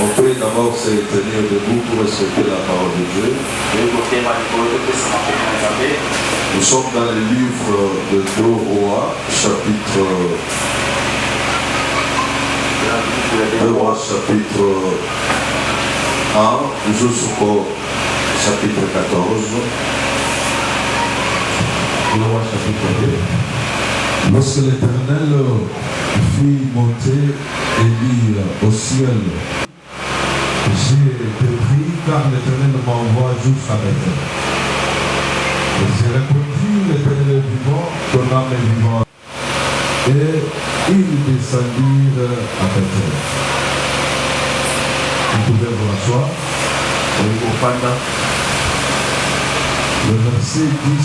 On peut d'abord se tenir debout pour respecter la parole de Dieu. Nous sommes dans le livre de 2 Rois, chapitre 1 jusqu'au chapitre 14. Lorsque l'Éternel fit monter Élie au ciel, j'ai été pris car l'Éternel m'envoie jusqu'à Bethel. Et j'ai répondu, l'Éternel vivant, ton âme est vivante. Et ils descendirent à Bethel. Vous pouvez vous asseoir. Le verset 10.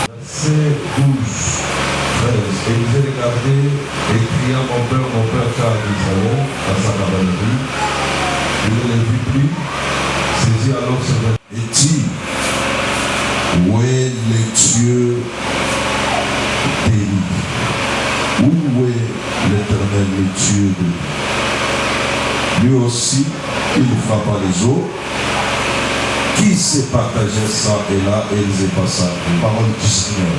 Verset 12, 13. Et j'ai regardé et cria mon père, car Israël, à sa cavalerie. Je ne l'ai vu plus. Saisis alors ce verset. Et dit, où est le Dieu d'Élie? Où est l'Éternel, le Dieu d'Élie? Lui aussi, il frappa les eaux. Qui s'est partagé ça et là, et ils est passé. Parole du Seigneur.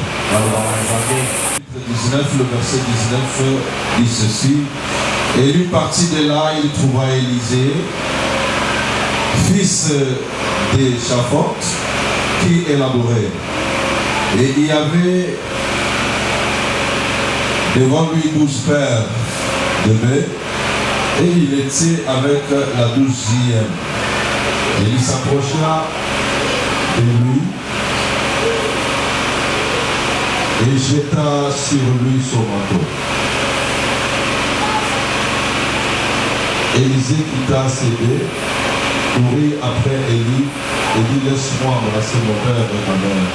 Le 19, le verset 19 dit ceci. Et lui partit de là, il trouva Élisée, fils de Shaphat, qui élaborait. Et il y avait devant lui 12 paires de bœufs, et il était avec la 12e. Et il s'approcha de lui et jeta sur lui son manteau. Élisée quitta ses bœufs, courut après Élie et dit, laisse-moi embrasser mon père et ma mère,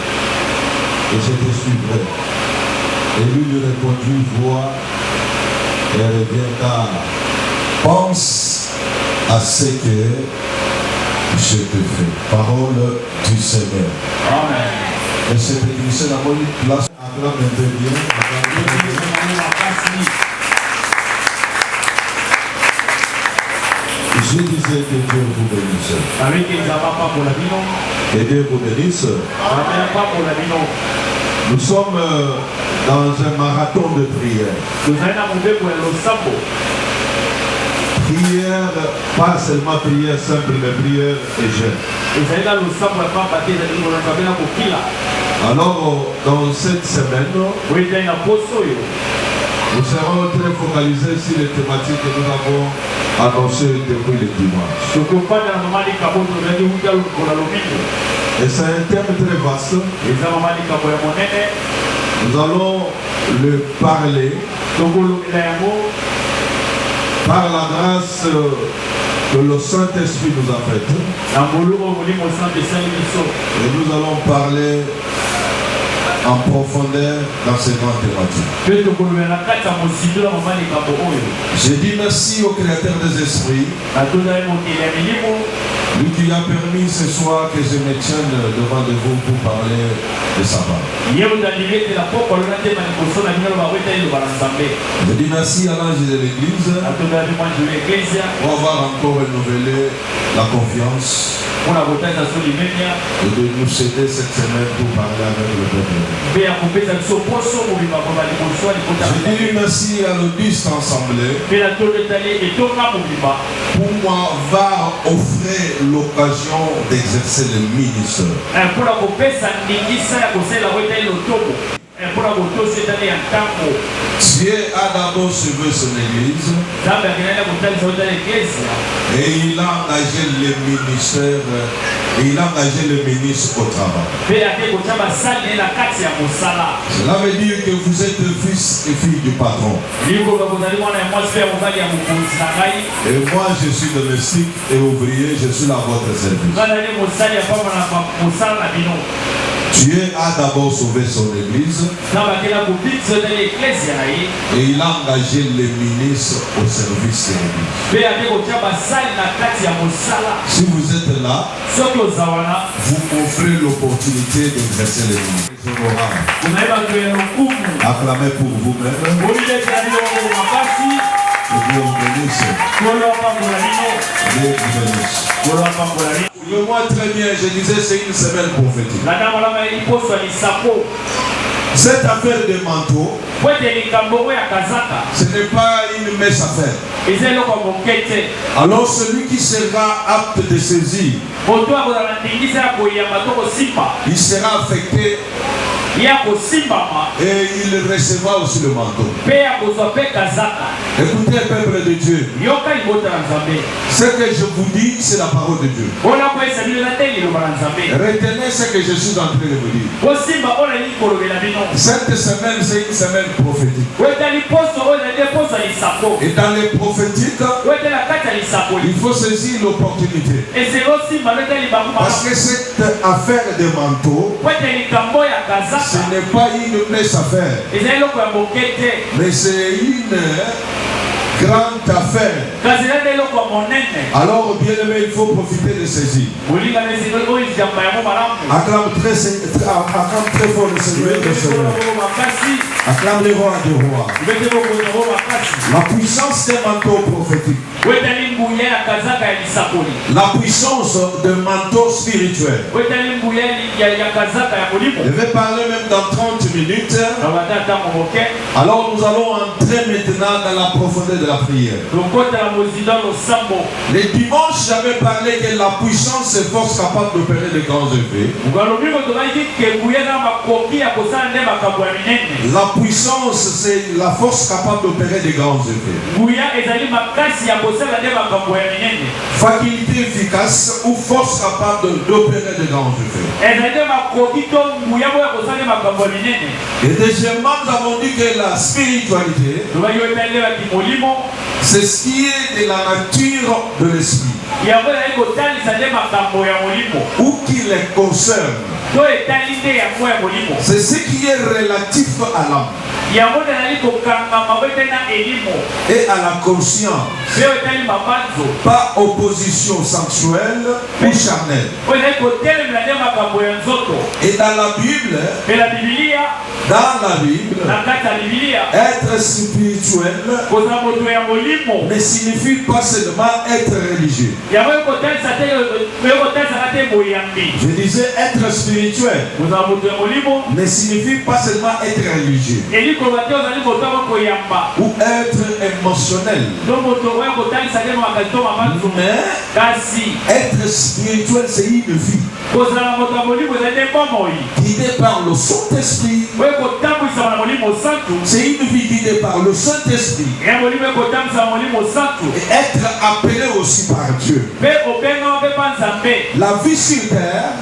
et je te suivrai. Et lui répondit, vois et reviens car pense à ce que je te fais. Parole du Seigneur. Amen. Et cette église n'a pas une place. Acclamez bien. Je disais que Dieu vous bénisse. Que Dieu vous bénisse. Nous sommes dans un marathon de prière. Prière, pas seulement prière simple, mais prière et jeûne. Alors, dans cette semaine, nous serons très focalisés sur les thématiques que nous avons annoncées depuis le dimanche. Et c'est un thème très vaste. Nous allons le parler par la grâce que le Saint-Esprit nous a faite. Et nous allons parler en profondeur dans ces grandes thématiques. Je dis merci au Créateur des esprits, lui qui a permis ce soir que je me tienne devant de vous pour parler de sa parole. Je dis merci à l'ange de l'Église pour avoir encore renouvelé la confiance et de nous aider cette semaine pour parler avec le peuple. Je dis merci à l'Auguste Assemblée pour m'avoir offert l'occasion d'exercer le ministère. Dieu a d'abord sauvé son église et il a engagé le ministère et il a engagé le ministre au travail. Cela veut dire que vous êtes fils et fille du patron. Et moi je suis domestique et ouvrier, je suis à votre service. Dieu a d'abord sauvé son église et il a engagé les ministres au service de l'église. Si vous êtes là, vous m'offrez l'opportunité d'exercer le ministère. Acclamez pour vous-même. Que Dieu vous bénisse. Dieu vous bénisse. Suivez-moi très bien, je disais c'est une semaine prophétique. Cette affaire de manteau, ce n'est pas une messe à faire. Alors celui qui sera apte de saisir, il sera affecté et il recevra aussi le manteau. Écoutez, peuple de Dieu, ce que je vous dis, c'est la parole de Dieu. Retenez ce que je suis en train de vous dire. Cette semaine, c'est une semaine prophétique. Et dans les prophétiques, il faut saisir l'opportunité. Parce que cette affaire de manteau, ce n'est pas une messe à faire, mais c'est une grande affaire. Alors, bien aimé, il faut profiter de saisir. Acclame très fort le Seigneur des Seigneurs. Acclame les rois des rois. La puissance des manteaux prophétiques. La puissance des manteaux spirituels. Je vais parler même dans 30 minutes. Alors nous allons entrer maintenant dans la profondeur de la prière. Les dimanches, j'avais parlé que la puissance est force capable d'opérer de grands effets. La puissance, c'est la force capable d'opérer de grands effets. Faculté efficace ou force capable d'opérer de grands effets. Et deuxièmement, nous avons dit que la spiritualité, c'est ce qui est de la nature de l'esprit ou qui les concerne. C'est ce qui est relatif à l'âme et à la conscience. Pas opposition sensuelle ou charnelle. Et dans la Bible, être spirituel ne signifie pas seulement être religieux. Je disais être spirituel ne signifie pas seulement être religieux ou être émotionnel. Mais être spirituel, c'est une vie guidée par le Saint-Esprit. C'est une vie guidée par le Saint-Esprit. Et être appelé aussi par Dieu. La vie sur terre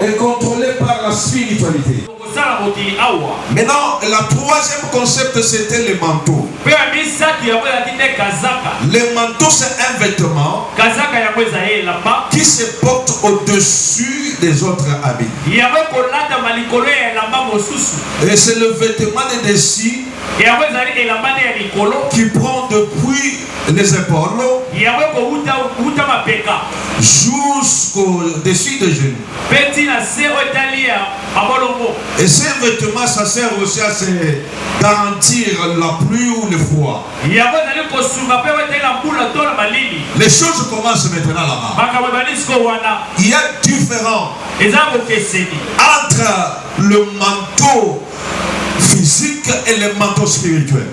est contrôlée par la spiritualité. Maintenant, le troisième concept, c'était le manteau. Le manteau, c'est un vêtement qui se porte au-dessus des autres habits. Et c'est le vêtement de dessus qui prend depuis les épaules jusqu'au-dessus des genoux. Et ces vêtements, ça sert aussi à se garantir la pluie ou le froid. Les choses commencent maintenant là-bas. Il y a différence entre le manteau physique et le manteau spirituel.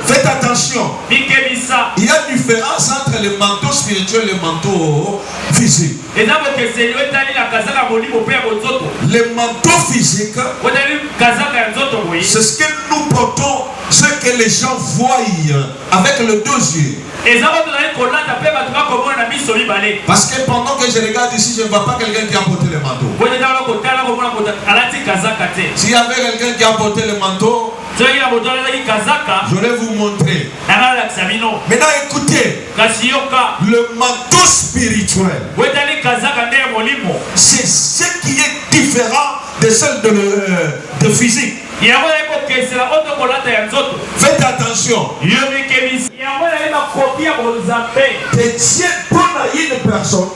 Faites attention. Il y a différence entre le manteau spirituel et le manteau physique. Le manteau physique, c'est ce que nous portons, ce que les gens voient avec les deux yeux. Parce que pendant que je regarde ici, je ne vois pas quelqu'un qui a porté le manteau. S'il y avait quelqu'un qui a porté le manteau, je vais vous montrer. Maintenant écoutez, le manteau spirituel, c'est ce qui est différent de celle de physique. Faites attention. Que Dieu donne à une personne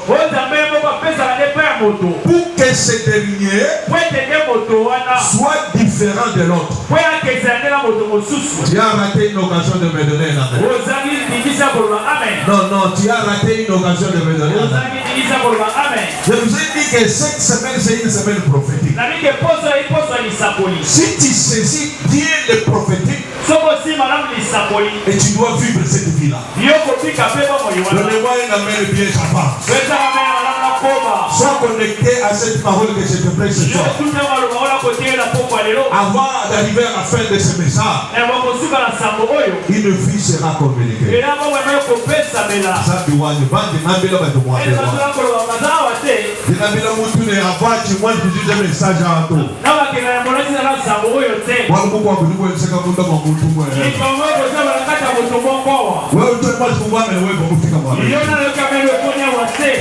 pour que ce dernier soit différent de l'autre. Tu as raté une occasion de me donner un amen. Non, tu as raté une occasion de me donner un amen. Je vous ai dit que cette semaine, c'est une semaine prophétique. Si tu saisis bien le prophétique, et tu dois vivre cette vie-là. Donnez-moi un amen bien capable. Sois connecté à cette parole que je te prêche ce soir. Avant d'arriver à la fin de ce message, une vie sera communiquée.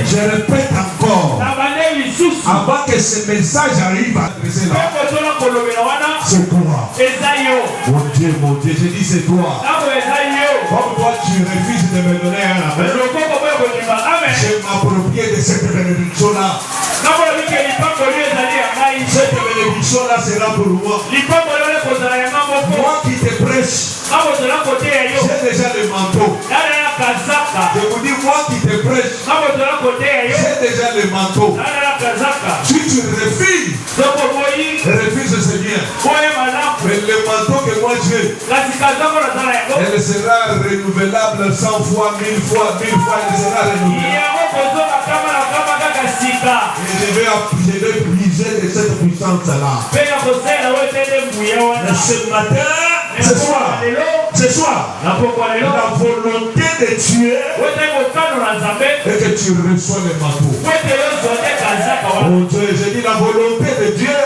Je répète encore, avant que ce message arrive à adresser là, c'est toi. Mon Dieu, je dis c'est toi. Comme toi tu refuses de me donner un amen, je vais m'approprier de cette bénédiction là. Cette bénédiction là sera pour moi. Moi qui te prêche, j'ai déjà le manteau. Je vous dis, moi qui te prêche, j'ai déjà le manteau. Si tu refuses, c'est bien. Mais le manteau que moi j'ai, elle sera renouvelable 100 fois, 1000 fois, elle sera renouvelable. Et je vais briser de cette puissance-là. Mais ce matin, ce soir, la volonté de Dieu est que tu reçois les manteaux. Oh Dieu, je dis la volonté de Dieu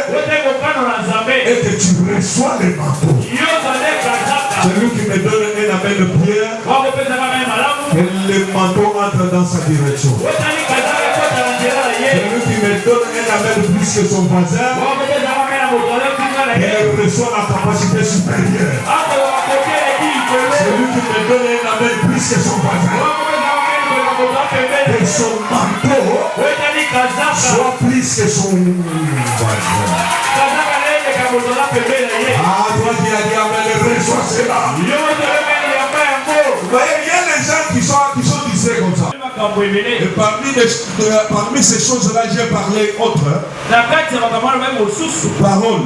est que tu reçois les manteaux. Celui qui me donne un amen de prière, que le manteau entre dans sa direction. Celui qui me donne un amen plus que son voisin, il reçoit la capacité supérieure. Celui qui me donne un amen plus que son voisin, que son manteau soit plus que son voisin. Ah, toi qui as dit amen, reçois cela. Vous voyez, il y a des gens qui sont distraits comme ça. Et parmi ces choses-là, j'ai parlé autre. Parole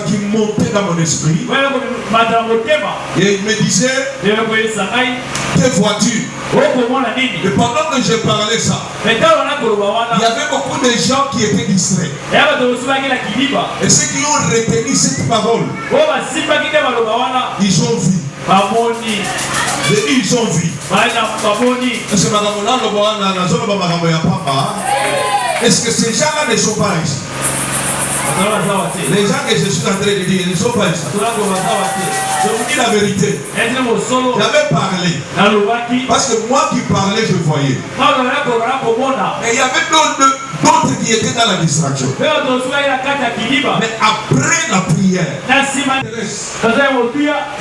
qui montait dans mon esprit. Et il me disait, que vois-tu? Et pendant que je parlais ça, il y avait beaucoup de gens qui étaient distraits. Et ceux qui ont retenu cette parole, ils ont vu. Ils ont vu. Est-ce que ces gens-là ne sont pas ici? Les gens que je suis en train de dire, ils ne sont pas ici. Je vous dis la vérité. J'avais parlé. Parce que moi qui parlais, je voyais. Et il y avait d'autres qui étaient dans la distraction. Mais après la prière,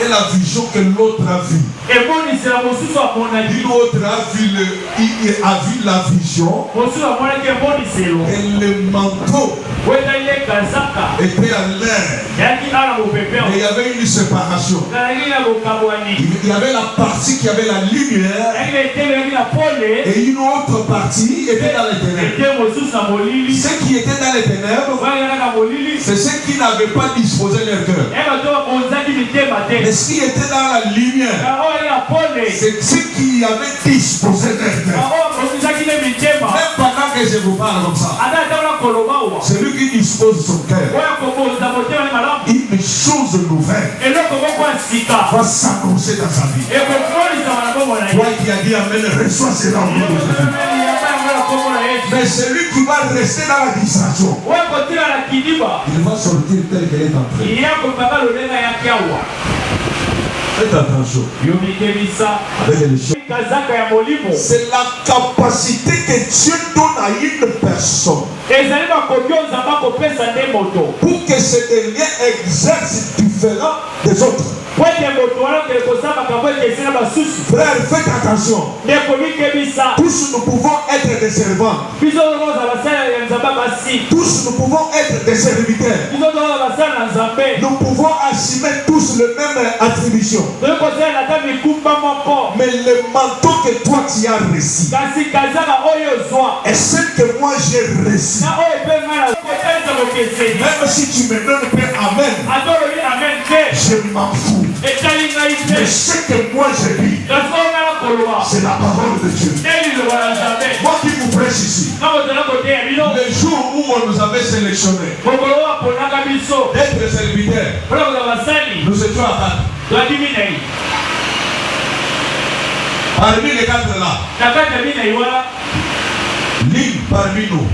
et la vision que l'autre a vue. L'autre a vu la vision. Et le manteau était à l'air. Et il y avait une séparation. Il y avait la partie qui avait la lumière. Et une autre partie était dans les ténèbres. Ceux qui étaient dans les ténèbres, c'est ceux qui n'avaient pas disposé leur cœur. Mais ceux qui étaient dans la lumière, c'est ceux qui avaient disposé leur cœur. Même pendant que je vous parle comme ça, celui qui dispose son cœur, une chose nouvelle va s'annoncer dans sa vie. Toi qui as dit amen, reçois cela au nom de Jésus. Mais celui qui va rester dans la distraction, il va sortir tel qu'il est entré. Faites attention avec les choses. C'est la capacité que Dieu donne à une personne pour que ce dernier exerce différent des autres. Frère, faites attention. Tous nous pouvons être des servants. Tous nous pouvons être des serviteurs. Nous pouvons assumer tous les mêmes attributions. Mais le manteau que toi tu as reçu est celle que moi j'ai reçu. Même si tu me donnes Père, Amen, je m'en fous. Mais ce que moi je dis, c'est la parole de Dieu. Moi qui vous prêche ici, le jour où on nous avait sélectionné d'être serviteurs, nous étions à 4. Parmi les 4 là, l'une parmi nous,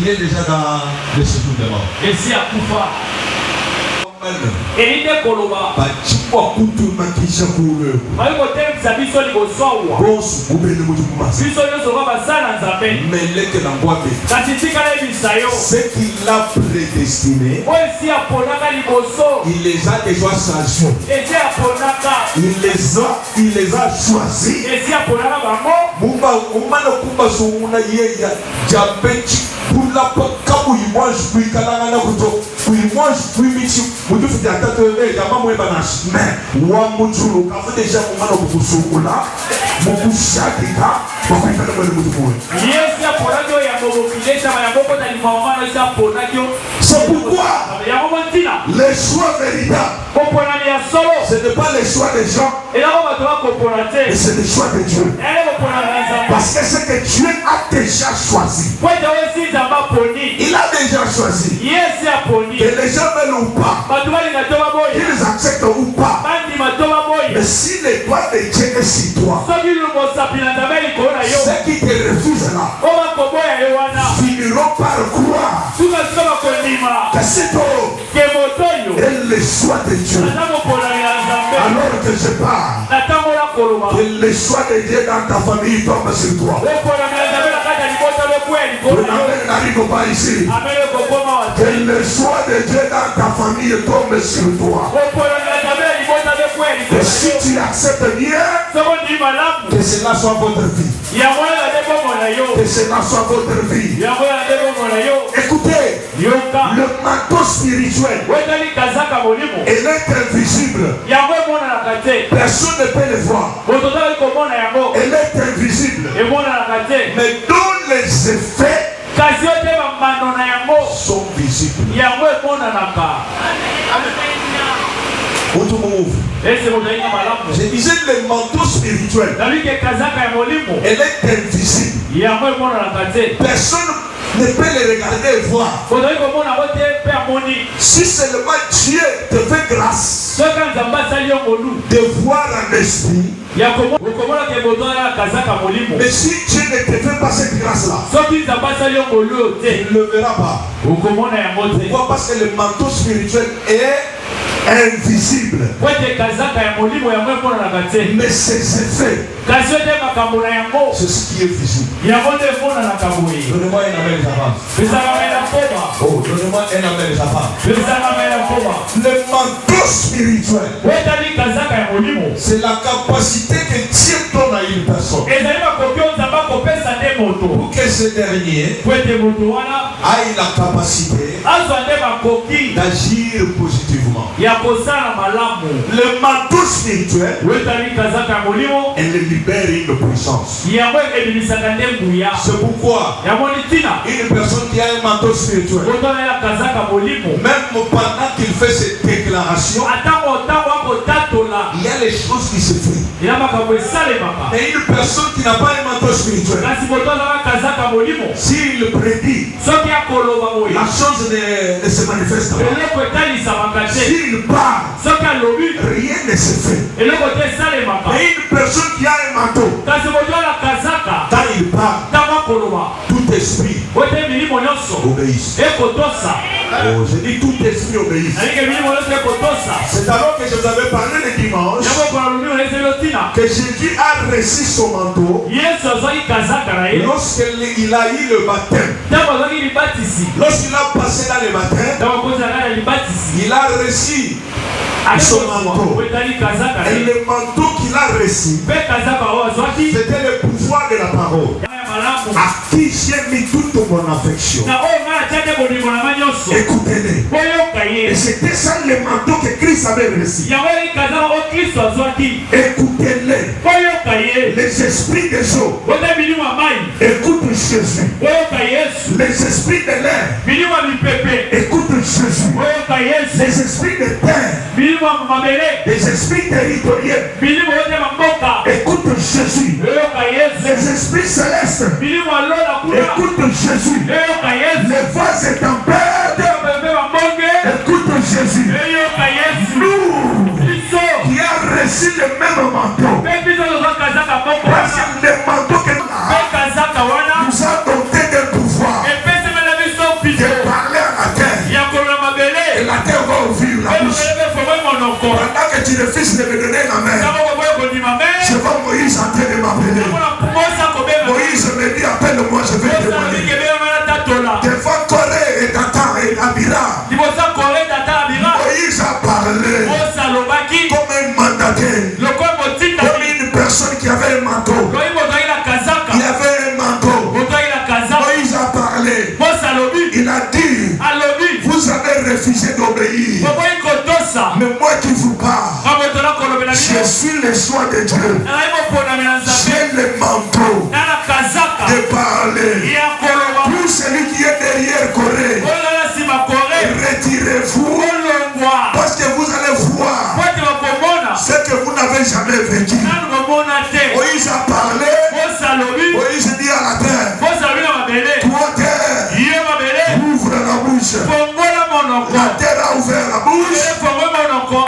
il est déjà dans le séjour de mort. Ce qu'il a prédestiné, il les a déjà choisis. Il les a choisis. C'est pourquoi les choix véritables, ce n'est pas les choix des gens, mais c'est les choix de Dieu. Parce que ce que Dieu a déjà choisi, il a déjà choisi. Que les gens veulent ou pas, qu'ils acceptent ou pas, mais si les doigts de Dieu est sur toi, ceux qui te refusent là finiront par croire que c'est toi et le choix de Dieu. Alors que je parle, que le choix de Dieu dans ta famille tombe sur toi. Vous n'arrivez pas ici. Que le choix de Dieu dans ta famille tombe sur toi. Et si tu acceptes bien, que cela soit votre vie. Que cela soit votre vie. Écoutez, le manteau spirituel, elle est invisible. Personne ne peut le voir. Elle est invisible. Mais dont les effets sont visibles. Je disais le manteau spirituel, elle est invisible. Personne ne peut le regarder et voir. Si seulement Dieu te fait grâce de voir en esprit, mais si Dieu ne te fait pas cette grâce-là, tu ne le verras pas. Pourquoi? Parce que le manteau spirituel est invisible. Mais ses effets, c'est ce qui est visible. Donnez-moi un amen, oh, donnez-moi un amen, le manteau spirituel, c'est la capacité que Dieu donne à une personne pour que ce dernier ait la capacité d'agir positivement. Le manteau spirituel, elle libère une puissance. C'est pourquoi une personne qui a un manteau spirituel, même pendant qu'il fait cette déclaration, il y a les choses qui se font. Et une personne qui n'a pas un manteau spirituel, s'il prédit, la chose ne se manifeste pas. S'il parle, rien ne se fait. Et une personne qui a un manteau, quand il parle, tout esprit obéisse. Oh, je dis tout esprit obéisse. C'est alors que je vous avais parlé le dimanche que Jésus a reçu son manteau lorsqu'il a eu le baptême. Lorsqu'il a passé dans le baptême, il a reçu son manteau. Et le manteau qu'il a reçu, c'était le pouvoir de la parole. À qui j'ai mis toute mon affection. Écoutez-les. Et c'était ça le manteau que Christ avait reçu. Écoutez-les. Les esprits des eaux écoutent Jésus. Les esprits de l'air écoutent Jésus. Les esprits de terre, les esprits territoriaux écoutent Jésus. Les esprits célestes écoute Jésus. Les voix et tempêtes écoute Jésus. Nous qui a reçu le même manteau, parce que le manteau que nous a doté de pouvoir de parler à la terre, et la terre va ouvrir la bouche. Pendant que tu refuses de me donner la main, je vois Moïse en train de m'appeler. Moïse me dit, appelle-moi, je vais te demander. Devant Corée et Dathan et Abira, Moïse a parlé comme un mandataire, comme une personne qui avait un manteau. Il avait un manteau. Moïse a parlé. Il a dit, vous avez refusé d'obéir. Mais moi qui vous parle, je suis le choix de Dieu. J'ai le manteau de parler. Tout celui qui est derrière Corée, retirez-vous, parce que vous allez voir ce que vous n'avez jamais vécu. Moïse a parlé. Moïse dit à la terre, toi terre, ouvre la bouche. La terre a ouvert la bouche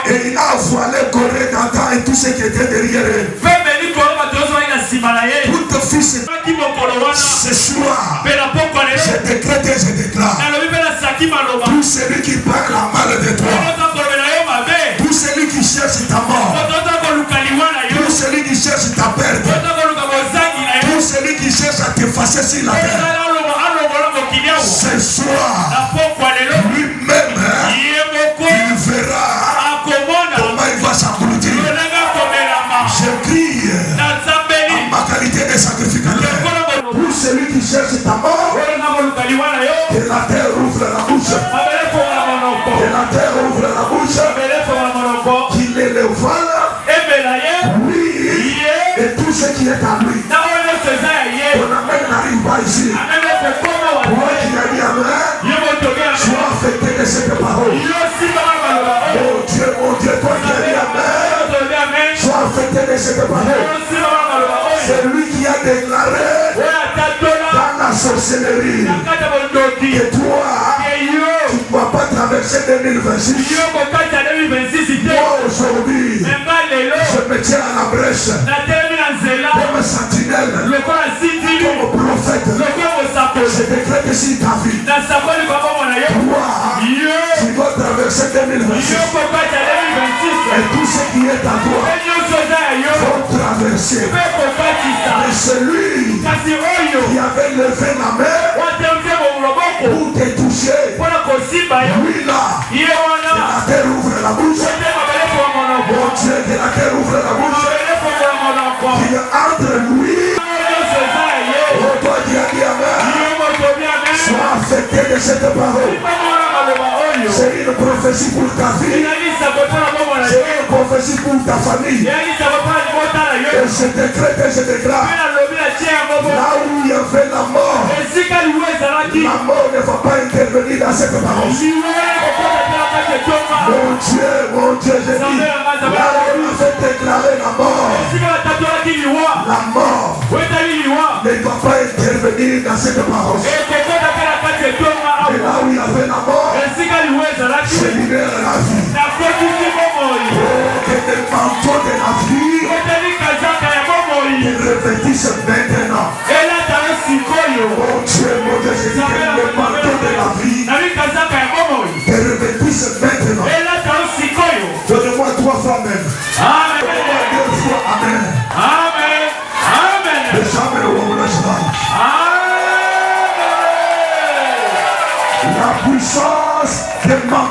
et il a voilé Corée, Dathan et tout ce qui était derrière elle. Tout fils ce soir, je décrète et je déclare, tout celui qui parle la mal de toi, tout celui qui cherche ta mort, tout celui qui cherche ta perte, tout celui qui cherche à t'effacer sur la terre, ce soir, lui-même, il verra comment il va s'accourir. Je crie en ma qualité de sacrificateur. Pour celui qui cherche ta mort, que la terre ouvre la bouche. Que la terre ouvre la bouche. Qu'il est le voile, lui et tout ce qui est à lui. Ton amen n'arrive pas ici. Moi qui a dit amen, sois affecté de cette parole. Mon Dieu, toi qui as dit amen, sois affecté de cette parole. C'est lui qui a déclaré dans la sorcellerie que toi, tu ne vas pas traverser 2026. Moi aujourd'hui, je me tiens à la brèche comme sentinelle, comme prophète. Je décrète ici ta vie. Toi, tu vas traverser 2026. Et tout ce qui est à toi vont traverser. Mais celui qui avait levé la main pour te toucher, lui là, que la terre ouvre la bouche. Mon Dieu, que la terre ouvre la bouche. Qu'il entre lui. Oh, toi qui as dit amen, sois affecté de cette parole. C'est une prophétie pour ta vie. C'est une prophétie pour ta famille. Et je décrète et je déclare, là où il y avait la mort, la mort ne va pas intervenir dans cette parole. Mon Dieu, je dis, là où il fait déclarer la mort ne doit pas intervenir dans cette parole. Et là où il y avait la mort, je libère la vie. Que le manteau de la vie te revêtisse maintenant. Mon Dieu, je dis,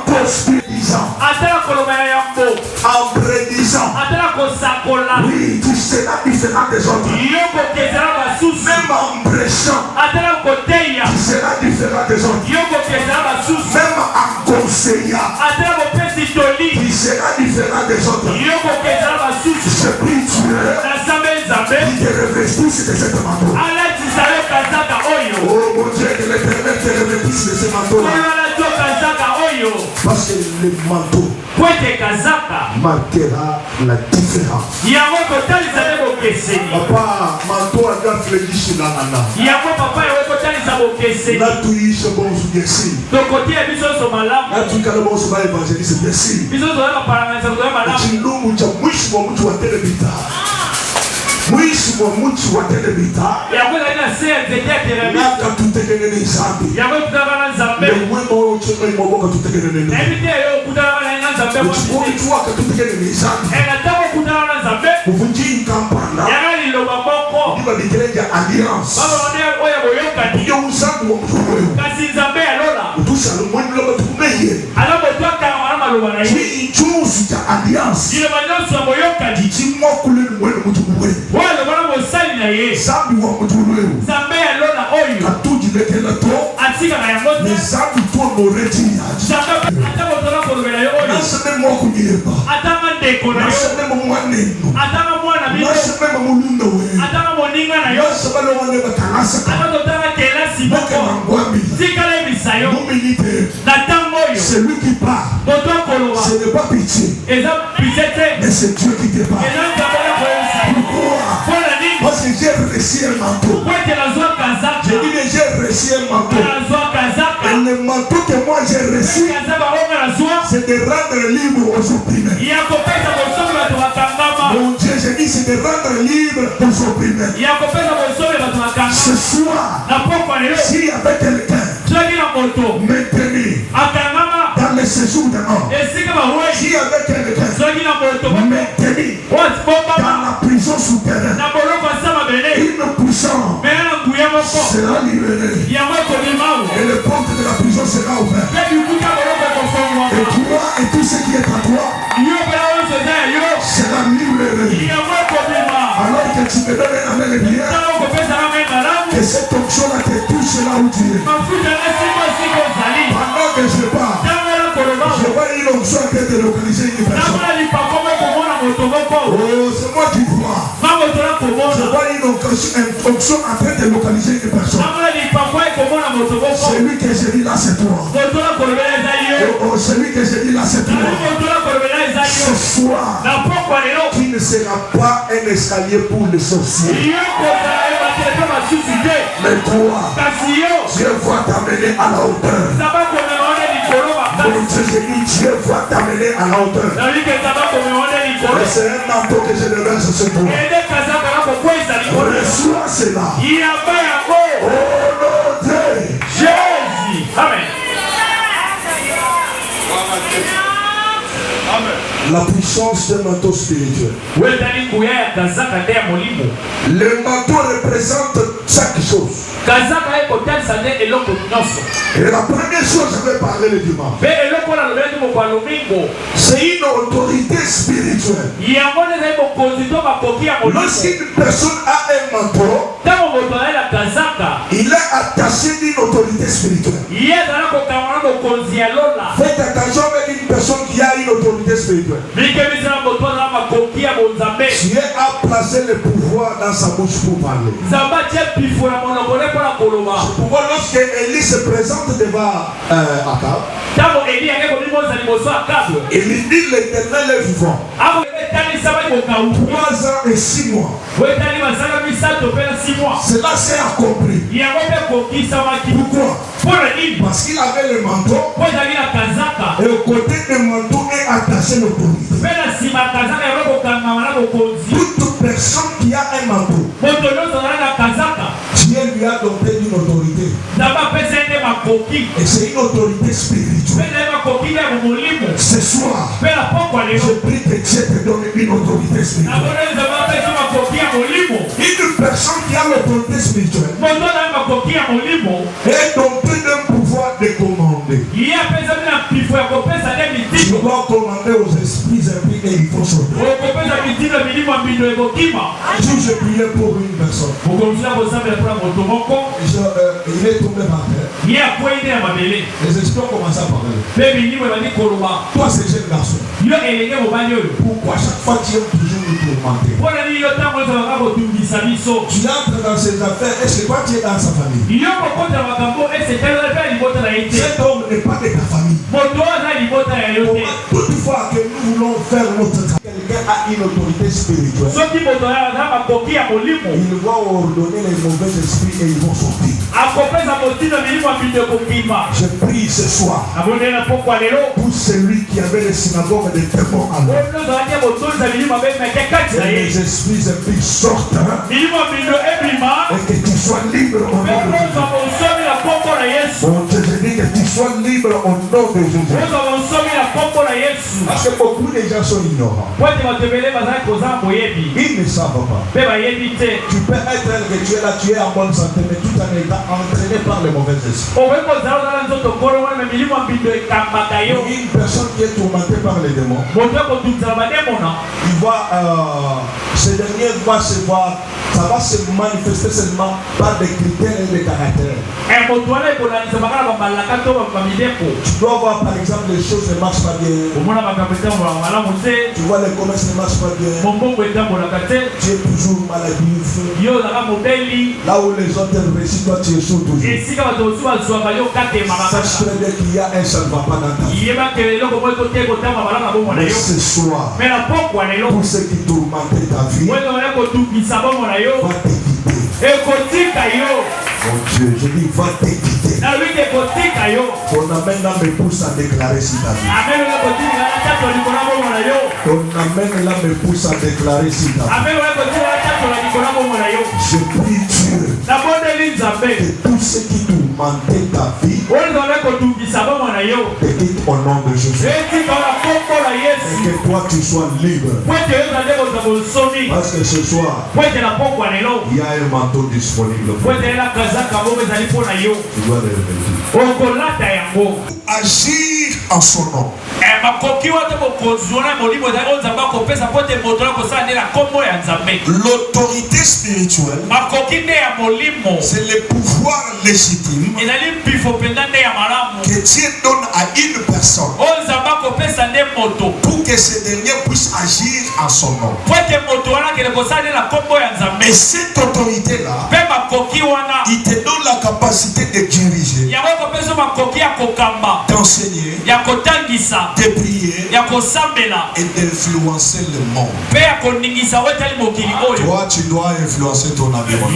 post-prédisant, en prédisant. Oui, tu seras différent des autres. Même en prêchant, tu seras différent des autres. Même en conseillant, tu seras différent des autres. Je prie Dieu qui te revestisse de cette manteau. Oh mon Dieu, que l'Éternel te revestisse de ce manteau. Parce que le manteau marquera la différence. Papa, manteau a bien fléchi sur la nana. Là, tu y es bon sous Gessi. Là, tu es bon sous l'évangéliste Gessi. Tu nous Mwishi wa mtu wa telebita naka tutekelele zambi mwema uchema imoboka tutekelele uchukua katutekelele zambi muvunjini kampana ndiba bitereja alliance iyo uzangu wa mtuwewe utusalo mwenu loba tukumeye chui inchuzi ja alliance jichimwa kule mwenu mtuwewe zambi wa mtuwewe katuji lekela to ni zambi to noreti yaji naseme mwa kunyeba naseme mwanenu naseme mulunda we naseme lo wane batanasa meke mangwami mumilite celui qui part ce n'est pas pitié mais c'est Dieu qui te parle. Pourquoi? Parce que j'ai reçu un manteau. J'ai dit que j'ai reçu un manteau. Et le manteau que moi j'ai reçu, c'est de rendre libre aux opprimés. Mon Dieu, j'ai dit c'est de rendre libre aux opprimés. Ce soir, s'il y avait quelqu'un maintenu dans le séjour de mort, s'il y avait quelqu'un maintenu dans la prison souterraine, une puissance sera libérée et le porte de la prison sera ouvert. Et toi et tout ce qui est à toi sera libéré. Alors que tu me donnes un amen bien, que cette onction-là te touche là où tu es. Pendant que je parle, je vois une onction qui est localisée une personne. Oh, c'est moi qui vois. Je vois une onction en train de localiser une personne. Celui que j'ai dit là, c'est toi. Oh, celui que j'ai dit là, c'est toi. Ce soir, qui ne sera pas un escalier pour les sorciers. Mais toi, Dieu va t'amener à la hauteur. Dieu va t'amener à la hauteur. Et c'est un manteau que je déverse sur toi. Reçois cela. Oh non, Dieu. Jésus. Amen. La puissance d'un manteau spirituel. Le manteau représente chaque chose. Et la première chose, je vais parler le dimanche. C'est une autorité spirituelle. Lorsqu'une personne a un manteau, il est attaché d'une autorité spirituelle. Faites attention avec une personne qui a une autorité spirituelle. Dieu a placé le pouvoir dans sa bouche pour parler. C'est pourquoi lorsque Élie se présente devant Akab, il lui dit l'Éternel est vivant. 3 ans et 6 mois. Cela s'est accompli. Pourquoi? Parce qu'il avait le manteau. Et au côté du manteau est attaché l'autorité. Toute personne qui a un manteau, Dieu lui a donné une autorité. Et c'est une autorité spirituelle. Ce soir, je prie que Dieu te donne une autorité spirituelle. Une personne qui a l'autorité spirituelle est dotée d'un pouvoir de commander. Tu dois commander aux esprits impies et ils vont sortir. Si je priais pour une personne, il est tombé par terre. Les esprits ont commencé à parler. Toi, c'est jeune garçon. Pourquoi chaque fois tu aimes toujours nous tourmenter? Tu entres dans ses affaires. Est-ce que toi tu es dans sa famille? Cet homme n'est pas de ta famille. Toutefois que nous voulons faire notre travail, quelqu'un a une autorité spirituelle. Il va ordonner les mauvais esprits et ils vont sortir. Je prie ce soir pour celui qui avait les synagogues des démons à l'heure. Les esprits impies sortent et que tu sois libre au nom de Jésus. Mon Dieu, je dis que tu sois libre au nom de Jésus. Parce que beaucoup de gens sont ignorants. Ils ne savent pas. Tu peux être que tu es là, tu es en bonne santé, mais tout en étant entraîné par les mauvais esprits. Une personne qui est tourmentée par les démons, il va, ce dernier va se voir, ça va se manifester seulement par des critères et des caractères. Tu dois voir par exemple les choses ne marchent pas bien. Tu vois les commerces ne marchent pas bien. Tu es toujours maladif. Là où les autres réussissent, toi tu échoues toujours. Sache très bien qu'il y a un ça ne va pas dans ta vie. Mais ce soir, pour ceux qui tourmentent ta vie, va t'éviter. Mon Dieu, je dis va t'éviter. Ton amène là me pousse à déclarer si ta vie. Ton amène là me pousse à déclarer si ta vie. Je prie Dieu que tous ceux qui tourmentaient ta vie te quittent au nom de Jésus. Et que toi tu sois libre. Parce que ce soir, il y a un manteau disponible. Tu dois le revêtir. Agir en son nom. L'autorité spirituelle, c'est le pouvoir légitime que Dieu donne à une personne pour que ce dernier puisse agir en son nom. Et cette autorité-là, il te donne la capacité de diriger, d'enseigner, de prier et d'influencer le monde. Toi, tu dois influencer ton environnement.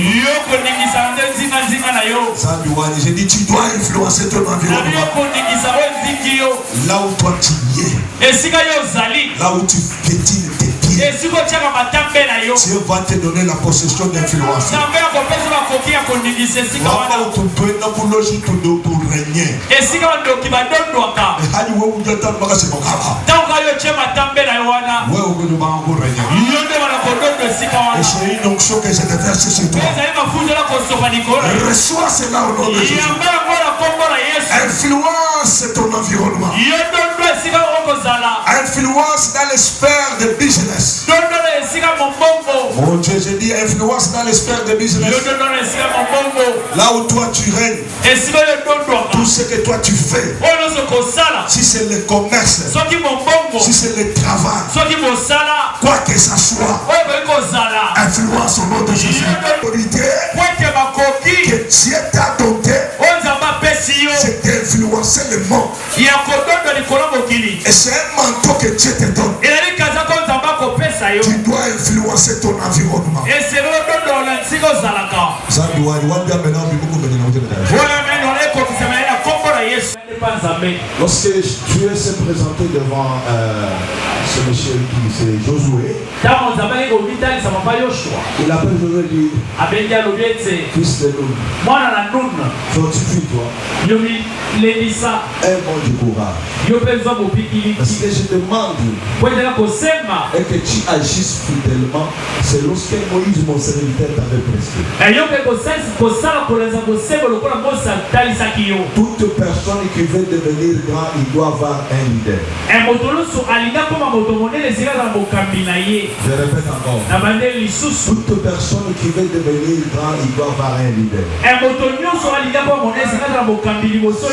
J'ai dit, tu dois influencer ton environnement. Là où toi tu y es, là où tu pétines tes pieds, Dieu va te donner la possession d'influence. Et c'est une onction que je te verse sur toi. Reçois cela au nom de Jésus. Influence ton environnement. Influence dans les sphères de business. Mon Dieu, je dis influence dans les sphères de business. Là où toi tu règnes, tout ce que toi tu fais, si c'est le commerce, si c'est le travail, quoi que ça soit, influence au nom de Jésus. Que Dieu t'a doté, c'est d'influencer le monde. Et c'est un manteau que Dieu te donne. Tu dois influencer ton environnement. Lorsque Dieu s'est présenté devant ce monsieur qui c'est Josué, il appelle Josué et dit, fils de Nun, fortifie-toi Lelisa. Aie-moi du courage. Parce que je demande et que tu agisses fidèlement, c'est lorsque Moïse, mon serviteur, t'avait prescrit. Toute personne qui veut devenir grand, il doit avoir un leader. Je répète encore. Toute personne qui veut devenir grand, il doit avoir un leader.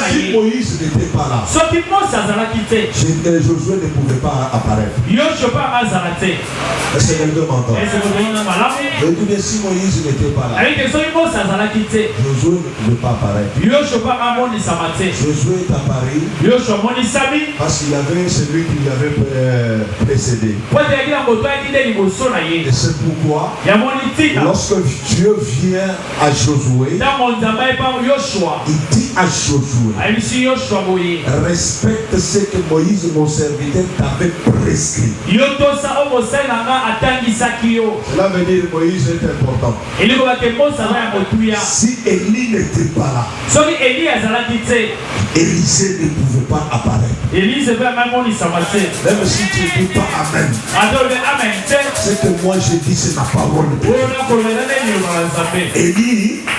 Si Moïse n'était pas là, Josué ne pouvait pas apparaître. Est-ce que quelqu'un m'entend? Je dis bien, si Moïse n'était pas là, Josué ne pouvait pas apparaître. Josué est apparu parce qu'il y avait celui qui l'avait précédé. Et c'est pourquoi, lorsque Dieu vient à Josué, il dit à Josué, respecte ce que Moïse, mon serviteur, t'avait prescrit. Cela veut dire que Moïse est important. Si Élie n'était pas là, Élisée ne pouvait pas apparaître. Même si tu ne dis pas Amen, ce que moi je dis, c'est la parole de Dieu.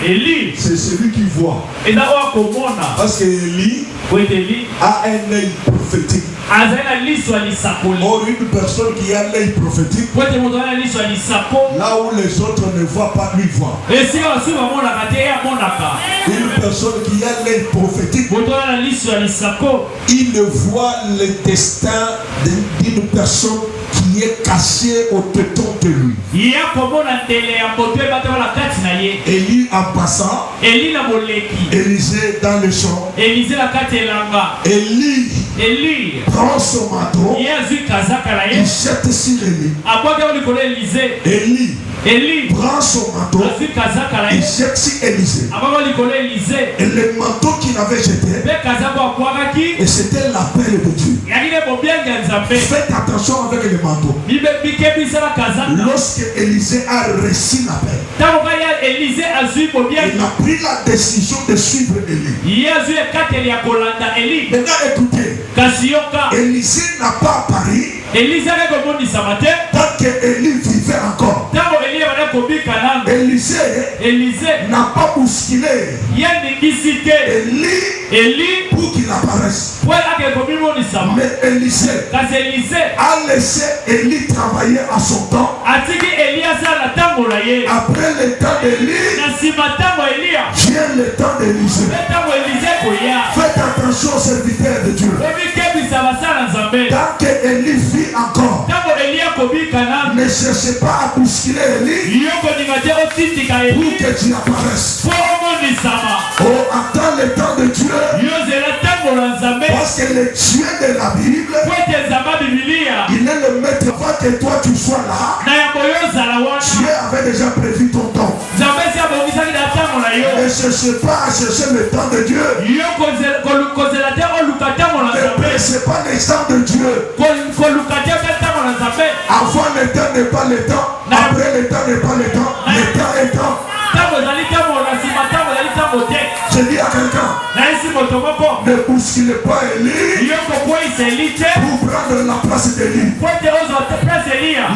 Élie, c'est celui qui voit. Parce que Élie a un œil prophétique. Or, une personne qui a l'œil prophétique, là où les autres ne voient pas, lui voit. Une personne qui a l'œil prophétique, il ne voit le destin d'une personne qui est caché au-dedans de lui. Élie en passant, Élisée dans le champ, Élie prend son manteau, il jette sur Élie. Élie prend son manteau, il jette sur Élisée. Et le manteau qu'il avait jeté, et c'était l'appel de Dieu. Faites attention avec le manteau. Lorsque Élisée a reçu l'appel, il a pris la décision de suivre Élie. Maintenant écoutez, Élisée n'a pas apparu tant qu'Élie vivait encore. Élisée n'a pas bousculé Élie pour qu'il apparaisse. Mais Élisée a laissé Élie travailler à son temps. Après le temps d'Élie, vient le temps d'Élisée. Faites attention aux serviteurs de Dieu. Tant qu'Élie vit encore, ne cherchez pas à bousculer Élie pour que tu apparaisses. Oh, attends le temps de Dieu. Parce que le Dieu de la Bible, il est le maître. Avant que toi tu sois là, Dieu avait déjà prévu ton temps. Ne cherchez pas à chercher le temps de Dieu. Ne pressez pas les temps de Dieu. Avant le temps n'est pas le temps. Après le temps n'est pas le temps. Le temps est temps. Je dis à quelqu'un, ne bousculez pas Élie pour prendre la place d'Élie.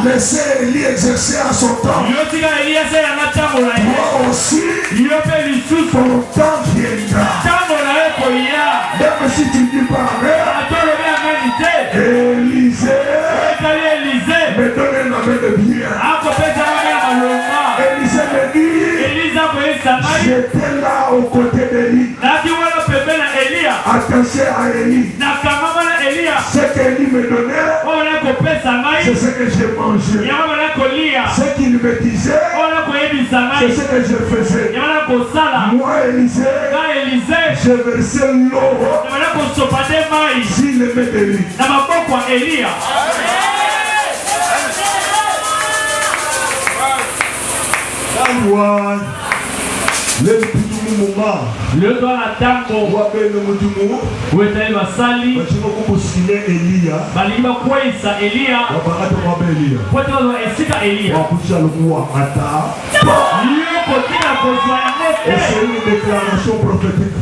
Laissez Élie exercer à son temps. Toi aussi, ton temps viendra. Même si tu dis pas Élisée me donne la main de bien. Élisée me dit, j'étais là aux côtés d'Élie. Attention à Élie. Ce qu'Élie me donnait, c'est ce que j'ai mangé. Ce qu'il me disait, c'est ce que je faisais. Moi, Élisée, j'ai versé l'eau sur le mains d'Élie. Le doigt la tango où était le sali balima kwesa Elia potolo esika Elia c'est une déclaration prophétique.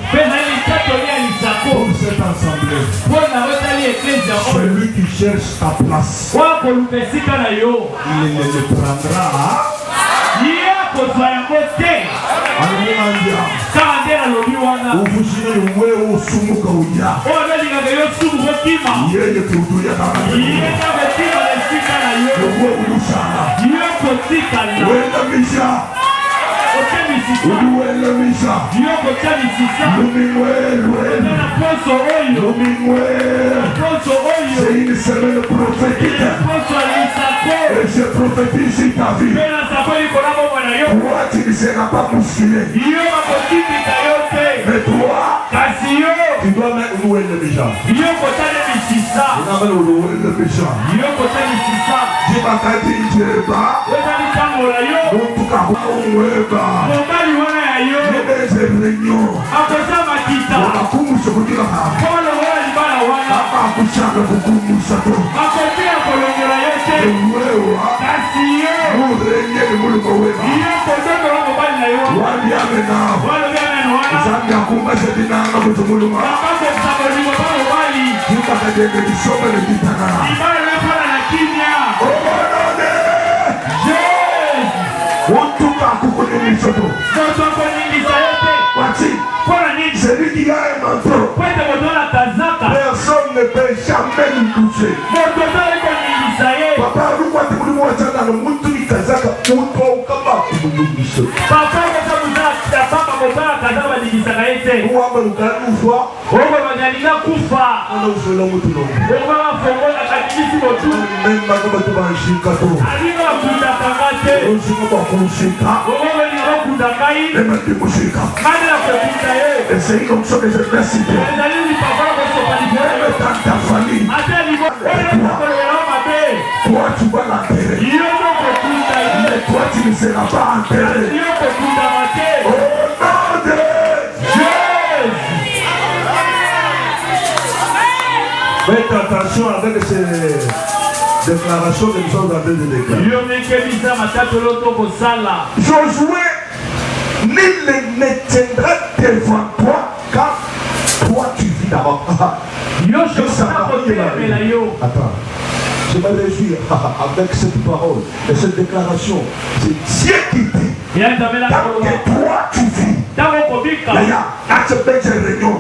yango. Pour cette assemblée. Mpona otali eklezia oyo. Celui qui cherche ta place. Oyo koluka esika na yo. Il ne le prendra. Ye akozwa yango te. Alléluia. Kaka nde nalobi wana. Uvushine wewe usumuka uja. Oyo abelingaka yo sumu kokima. Yeye kuduya na Ye kakotima na esika na yo. wewe ulusana. Yo kotikala. Wenda misha. Otia misisa. Uduwele misha. Yo kotia misisa. Lumingwelwe. Na poso oyo. Lumingwelwe. Poso oyo. C'est une semaine prophétique. Poso alisako. Et je prophétise ta vie. Pena sako likona bomba na yo. Toi, tu ne seras pas musculé. Yo bakotikita yo te. Mais toi, Kasi yo. tu dois mettre Uduwele misha. Yo kotale misisa. Unamele Uduwele misha. Yo kotale misisa. Jibakati njeba. Wetali tangola yo. Mutuka huweba. Mobali wana ya yo. Nebeze renyo. Akosa makita. Wanakumusha kujika hapa. Kono wana libala wana. Hapa kuchanga kukumusha to. Akotia kolongola yo te. Wewa. Kasi yo. Murenye ni muliko weba. Yo kotondo wa mobali na yo. Waliame nao. Walo bia meno wana. Zambia kumba sedinanga kutumuluma. Bakako msabolimo pa mobali. Jibakatenge nisome le bitana. Ibale lepala na kimya. Obanone. Yes. Untuka kukulimisha to. Moto koningisa yo te. Wati. Pona nini? Celui qui a un manteau. Kwete motola tazaka. Personne ne peut jamais nous toucher. Moto tole koningisa ye. Papa, nous quoi tu voulais moi tchana le muntu ni kazaka muto ukaba kumulumisha. Papa kota muzala papa motola tazaka baningisa na ye te. Nous avons le cas nous fois. Ogo banyalinga kufa. On a fait le mutu non. Ogo bafongola kaningisi motu. Même pas comme tu vas enchirer to. Alinga bakunda kangate. On se va pas conséquent. Ogo belinga bakunda kai. Même pas de conséquent. Kade la kokunda ye. Et c'est comme ça que je te cite. Ezali papa kosopa libere. Même dans ta famille. Ate libo. Oyo kolera mabe. Toi tu vas l'enterrer. Yo kokunda ye. Mais toi tu ne seras pas enterré. Yo kokunda mate. Au nom de Yes. faites attention avec ces déclarations que nous sommes en train de déclarer. Yo mekebisa matatu loto kosala. Josué, nul ne tiendra devant toi quand toi tu vis d'abord. Yo shokana kotelemela yo. Attends, je me réjouis avec cette parole et cette déclaration. C'est Dieu qui dit, Yanzamela tant koloba. que toi tu vis, Tango kobika. D'ailleurs, à ce petit réunion,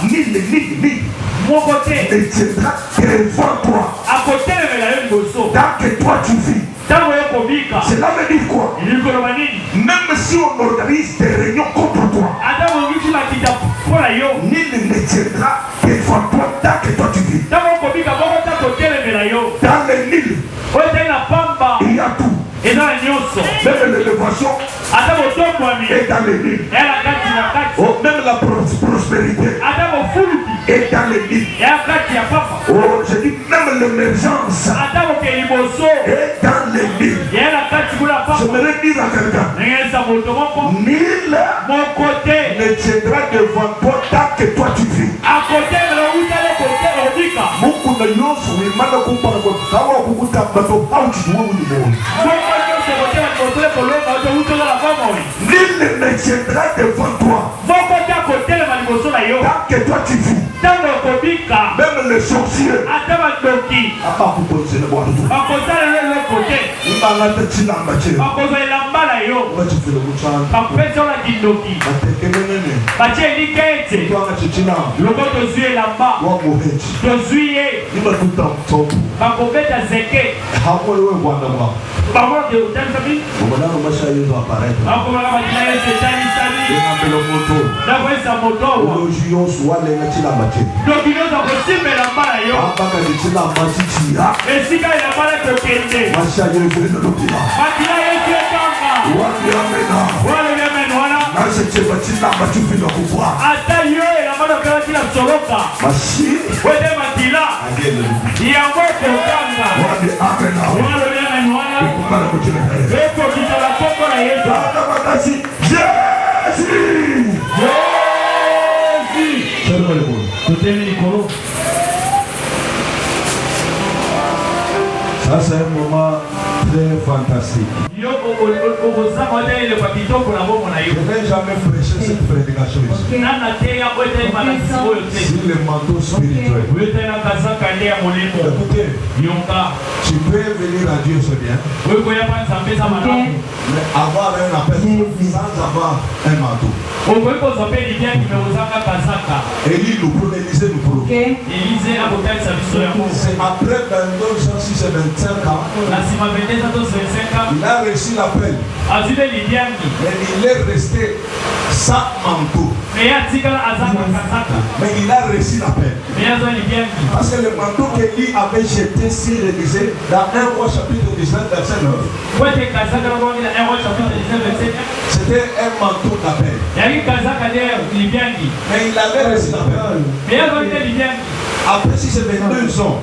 nul Moko te. ne tiendra devant toi Akotelemela yo liboso. tant que toi tu vis. Tango yo kobika. Cela veut dire quoi? Ilikoloba nini? Même si on organise des réunions contre toi, Ata mongisi makita mpona yo. nul ne tiendra devant toi tant que toi tu vis. Tango kobika moko ta kotelemela yo. Dans le Nil, Oyo ezali na pamba. il y a tout. Eza na nyonso. Même l'élévation Ata motombwami. est dans le Nil. Eya na kati na kati. Oh, même la prospérité Ata mofuluki. est dans le Nil. Eya kati ya papa. Oh, je dis même l'émergence Ata moke liboso. est dans le Nil. Eya na kati kuna papa. J'aimerais dire à quelqu'un, Nengelesa moto moko. Nil Moko te. ne tiendra devant toi tant que toi tu vis. Akotelemela utale kotela obika. Mungu na Yesu wimana kumpana kwa kawa kukuta bato out duwe ulimwengu. Moko nyonso kotela kotele kolonga ote utola la bomoi. Nil ne tiendra devant toi Moko te akotelema liboso na yo. tant que toi tu vis. Tango okobika. Même les sorciers. Ata badoki. Apa kuponze le bwana tu. Bakotala lelo kote. Imbanga te chilamba che. Bakozwa elamba na yo. Wachi filo muchana. Bapesa ola kindoki. Batekelele. Batie elika ete. Twanga chichina. Loko tozwi elamba. Wa muhechi. Tozwi ye. Iba tuta mtopo. Bakobeta zeke. Hapo wewe bwana wa. Bakola ke utanisa bi. Mbona masha yezo apparaître. Bakola batina ye setani sani. Ngambelo moto. Nakwesa moto. Ojiyo suwale na chilamba che. Donc il nous a possible elamba na yo. Ambaka chilamba chichira. Esika elamba na kokende. Masha yezo no lukila. Batina ye setanga. Wani amena. Wale yameno wana. Nase cheba chilamba chufino kufwa. Ata yo elamba na kala kila soroka. Mashi. Wede matila. Agele. Yango kokanga. Wani amena. Wale yameno wana. Kumala kuchile. Eko kitala koko na yesu. Bwana magasi. Jésus. Jésus. Sema le bon. Tutemi nikolo. Ça c'est un moment très fantastique. Yoko n'ai jamais prêché cette prédication ici. Si le manteau spirituel. Écoutez, tu peux venir à Dieu, c'est bien. Mais avoir un appel sans avoir un manteau. Élie nous prouve, Élisée nous prouve. C'est après 22 ans, si c'est 25 ans, il a reçu l'appel. Mais il est resté sans manteau. Mais il a reçu l'appel. Parce que le manteau qu'Élie avait jeté sur Élisée dans 1 Roi chapitre 19 verset 9. C'était un manteau d'appel. Mais il avait reçu l'appel. Après, si c'est 22 ans,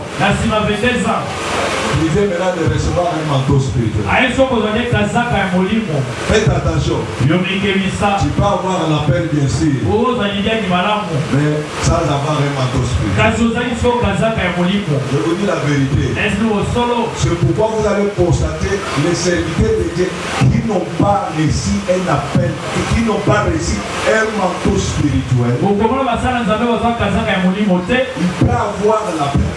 il vient maintenant de recevoir un manteau spirituel. Faites attention. Tu peux avoir un appel, bien sûr, mais sans avoir un manteau spirituel. Je vous dis la vérité. C'est pourquoi vous allez constater les serviteurs de Dieu qui n'ont pas reçu un appel, qui n'ont pas reçu un manteau spirituel. Il peut avoir l'appel,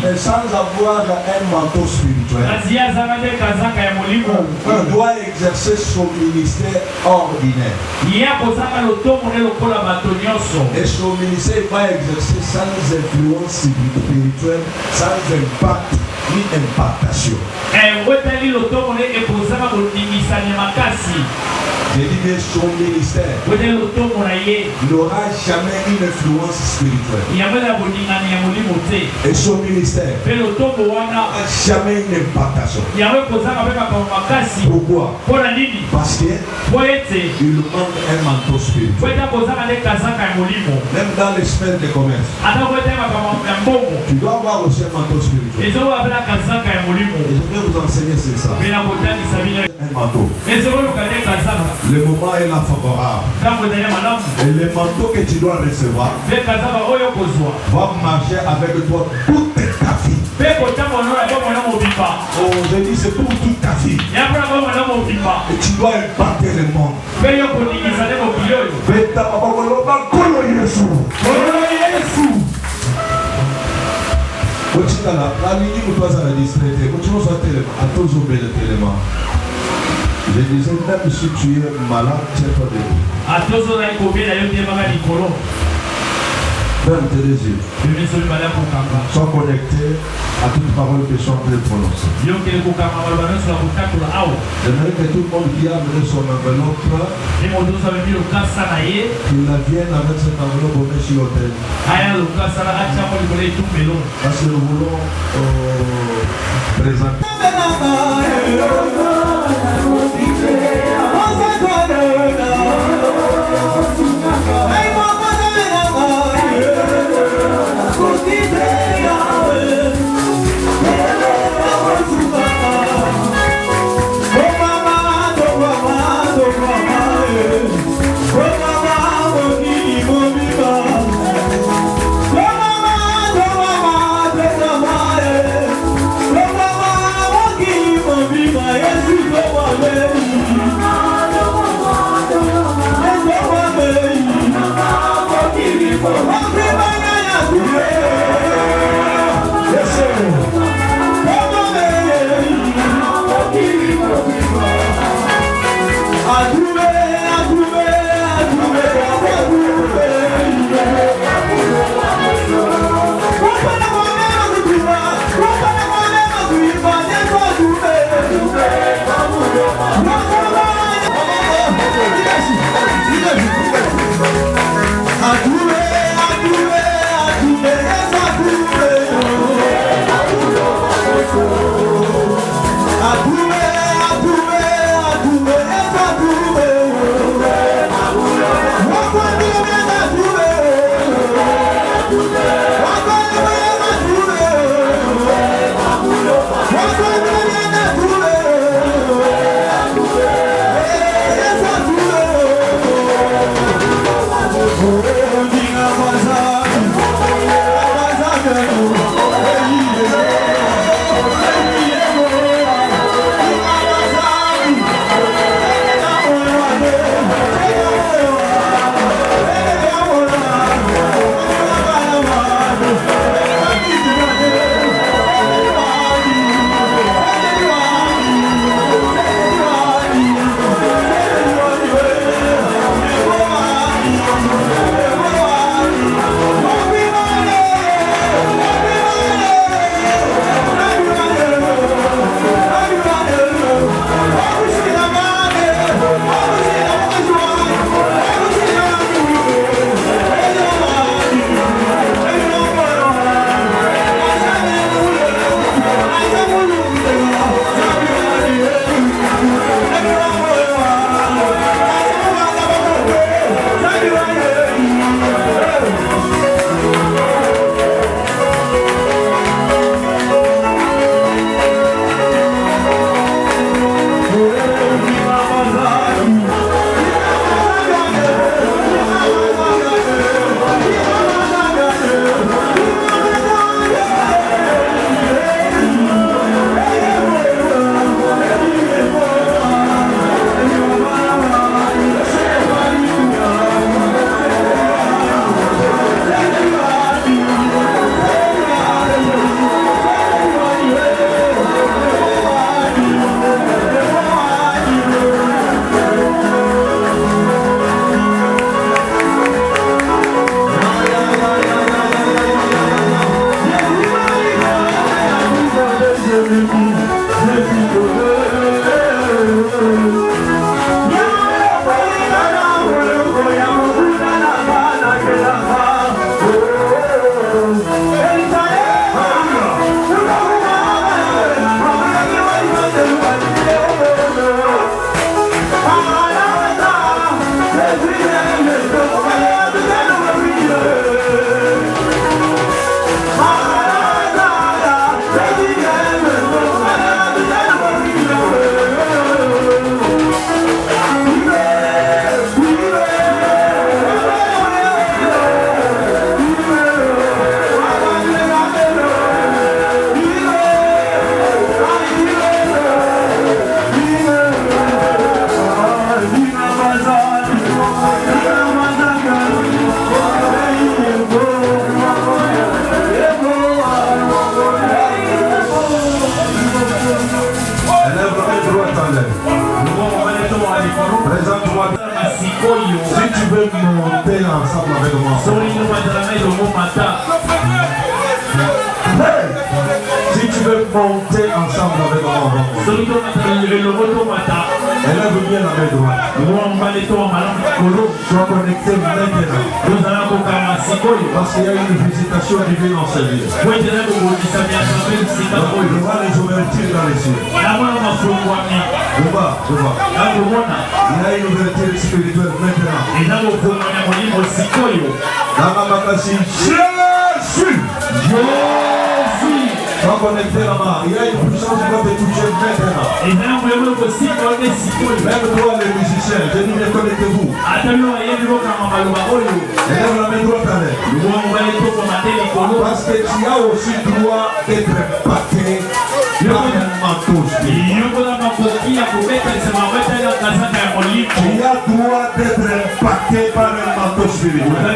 mais sans avoir un manteau spirituel, il doit exercer son ministère ordinaire. Et son ministère va exercer sans influence spirituelle, sans impact ni impactation. J'ai dit que son ministère n'aura jamais une influence spirituelle. Et son ministère n'aura jamais une impactation. Pourquoi? Parce qu'il manque un manteau spirituel. Même dans les sphères de commerce, tu dois avoir aussi un manteau spirituel. Et je vais vous enseigner c'est ça. Un manteau. Le moment est là favorable. Et le manteau que tu dois recevoir va marcher avec toi toute ta vie. Oh, je dis c'est pour toute ta vie. Et tu dois impacter le monde. Je disais, même si tu es malade, tu n'es pas debout. Ferme tes yeux. Sois connecté à toute parole que je suis en train de prononcer. J'aimerais que tout le monde qui a amené son enveloppe, qu'il la vienne avec cette enveloppe au sur l'autel. Parce que nous voulons présenter. veut monter ensemble avec moi. Élève bien la main droite. Sois connecté maintenant. Parce qu'il y a une visitation divine en ce lieu. Je vois les ouvertures dans les cieux. Je vois. Il y a une ouverture spirituelle maintenant. Jésus! Sois connecté là-bas. Il y a une puissance qui va te toucher maintenant. Même toi les musiciens, je dis bien connectez-vous. Élève la main droite à l'air. Parce que tu as aussi droit d'être impacté par un manteau spirituel. Tu as droit d'être impacté par un manteau spirituel.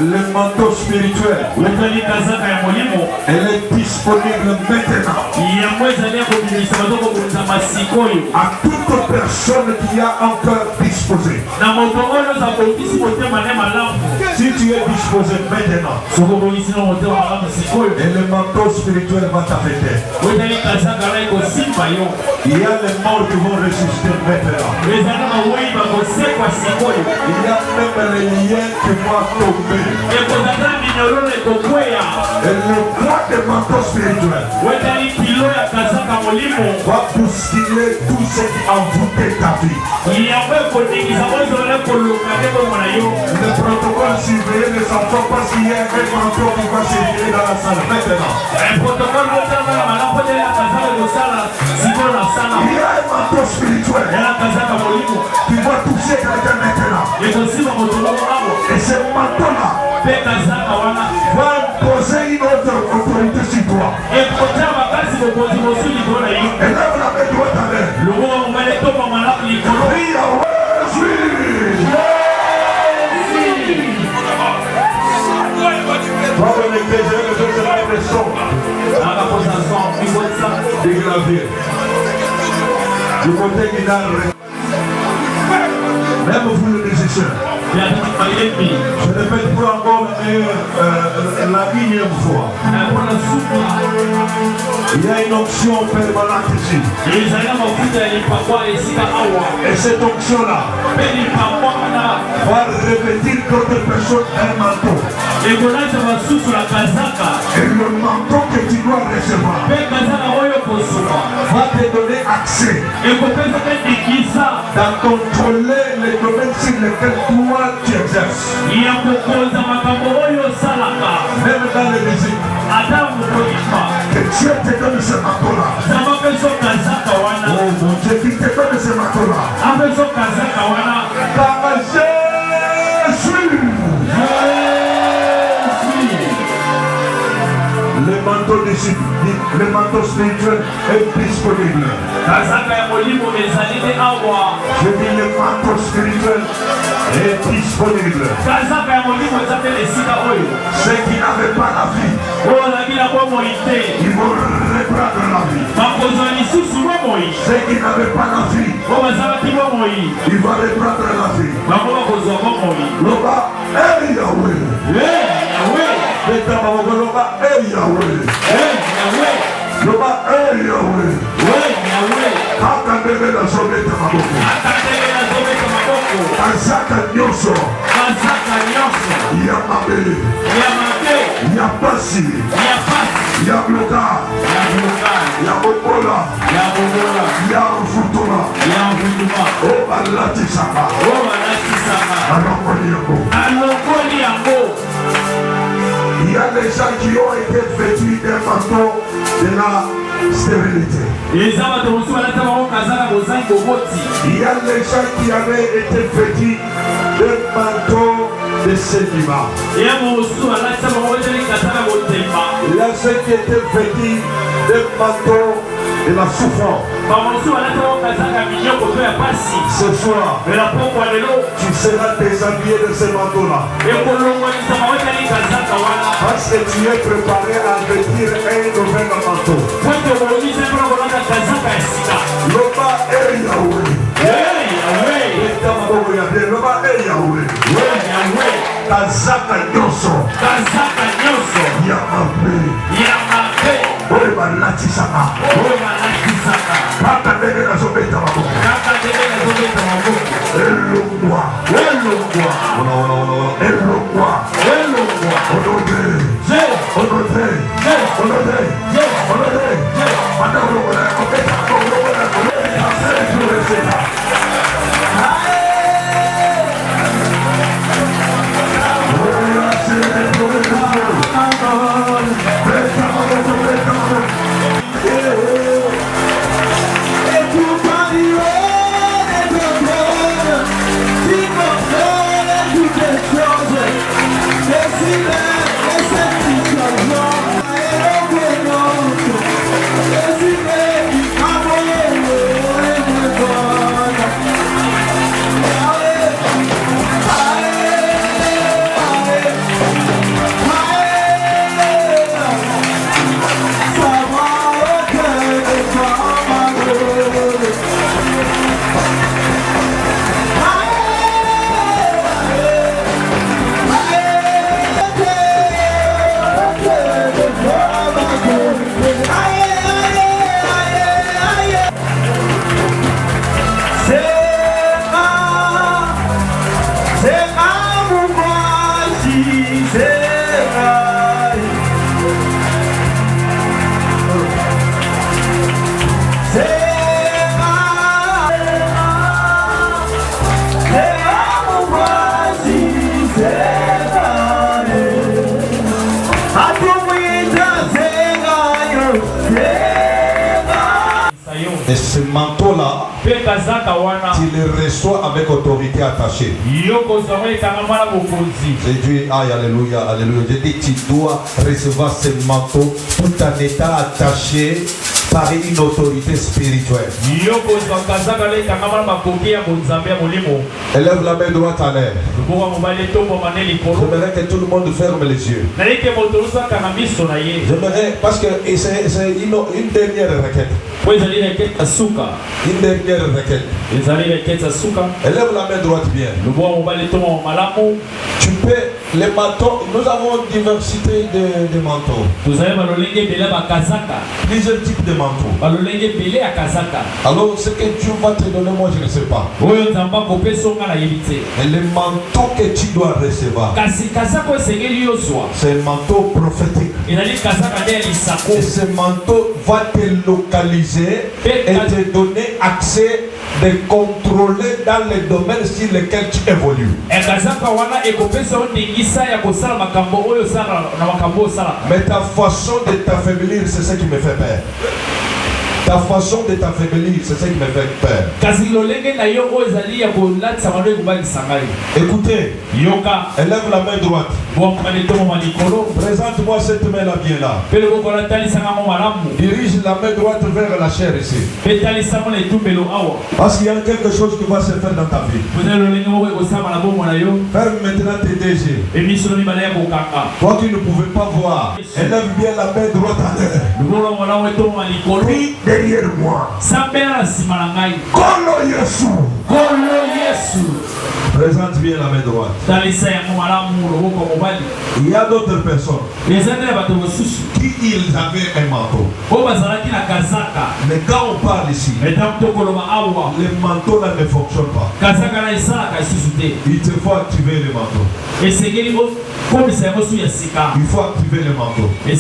Le manteau spirituel, elle est disponible maintenant à toute personne qui a un cœur disposé. Si tu es disposé maintenant, et le manteau spirituel va t'arrêter. Il y a les morts qui vont ressusciter maintenant. Il y a même les liens qui vont tomber. Et le poids des manteaux spirituels va bousculer tout ce qui envoûtait ta vie. Le protocole surveiller les enfants parce qu'il y a un manteau qui va surveiller dans la salle maintenant. Il y a un manteau spirituel qui va toucher quelqu'un maintenant. Et ce manteau-là va imposer une autre autorité sur toi. Élève la main droite à l'air. Du côté guitare, même vous le musicien, je répète pour encore la énième fois. Il y a une onction permanente ici. Et cette onction-là va revêtir d'autres personnes un manteau. Et le manteau que tu dois recevoir va te donner accès à contrôler les domaines sur lesquels toi tu exerces. Même dans les musiques. Que Dieu te donne ce manteau-là. Oh mon Dieu, qui te donne ce manteau-là. Par Jésus. Le manteau spirituel est disponible. Je dis le manteau spirituel est disponible. Ceux qui n'avaient pas la vie, ils vont reprendre la vie. Ceux qui n'avaient pas la vie, ils vont reprendre la vie. Loba, hey Yahweh. Loba, hey Yahweh. Loba, hey Yahweh. Akandele la zobeta maboko. Azaka nyoso. Yamabe. Yapasi. Yabloka. Yabobola. Yafutola. Oh alati saba. Alokoli yango. Il y a des gens qui ont été vêtus d'un manteau de la stérilité. Il y a des gens qui avaient été vêtus d'un manteau de célibat. Il y a ceux qui étaient vêtus d'un manteau de la souffrance. Ce soir, tu seras déshabillé de ce manteau-là. Parce que tu es préparé à vêtir un nouvel manteau. Loba et Yahweh. Loba et Yahweh. Kazaka nyoso. Yamabe. Et ce manteau-là, tu le reçois avec autorité attachée. J'ai dit, aïe, alléluia, alléluia. J'ai dit, tu dois recevoir ce manteau tout en étant attaché par une autorité spirituelle. Élève la main droite à l'air. J'aimerais que tout le monde ferme les yeux. J'aimerais, parce que c'est une dernière requête. Une dernière requête. Élève la main droite bien. Tu peux, les manteaux, nous avons une diversité de manteaux. Plusieurs types de manteaux. Alors ce que Dieu va te donner, moi je ne sais pas. Mais le manteau que tu dois recevoir, c'est un manteau prophétique. Et ce manteau va te localiser et te donner accès de contrôler dans les domaines sur lesquels tu évolues. Mais ta façon de t'affaiblir, c'est ce qui me fait peur. Ta façon de t'affaiblir, c'est ce qui me fait peur. Écoutez, élève la main droite. Présente-moi cette main-là bien là. Dirige la main droite vers la chair ici. Parce qu'il y a quelque chose qui va se faire dans ta vie. Ferme maintenant tes deux yeux. Toi qui ne pouvais pas voir, élève bien la main droite à l'air. Prie derrière moi. Kolo Yesu. Présente bien la main droite. Il y a d'autres personnes qui ils avaient un manteau. Mais quand on parle ici, les manteaux là ne fonctionnent pas. Il te faut activer le manteau. Il faut activer le manteau. Et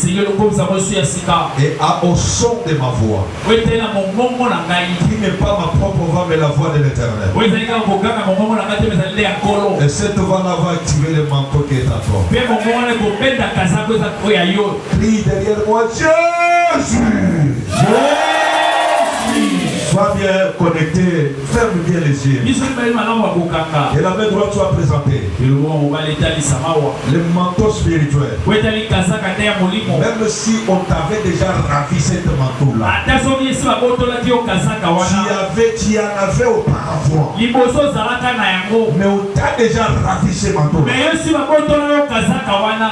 au son de ma voix, qui n'est pas ma propre voix mais la voix de l'Éternel. Et cette voix-là va activer le manteau qui est à toi. Crie derrière moi, Jésus! Sois bien connecté, ferme bien les yeux. Et la main droite soit présentée. Le manteau spirituel. Même si on t'avait déjà ravi cette manteau-là, tu en avais auparavant. Mais on t'a déjà ravi ce manteau-là.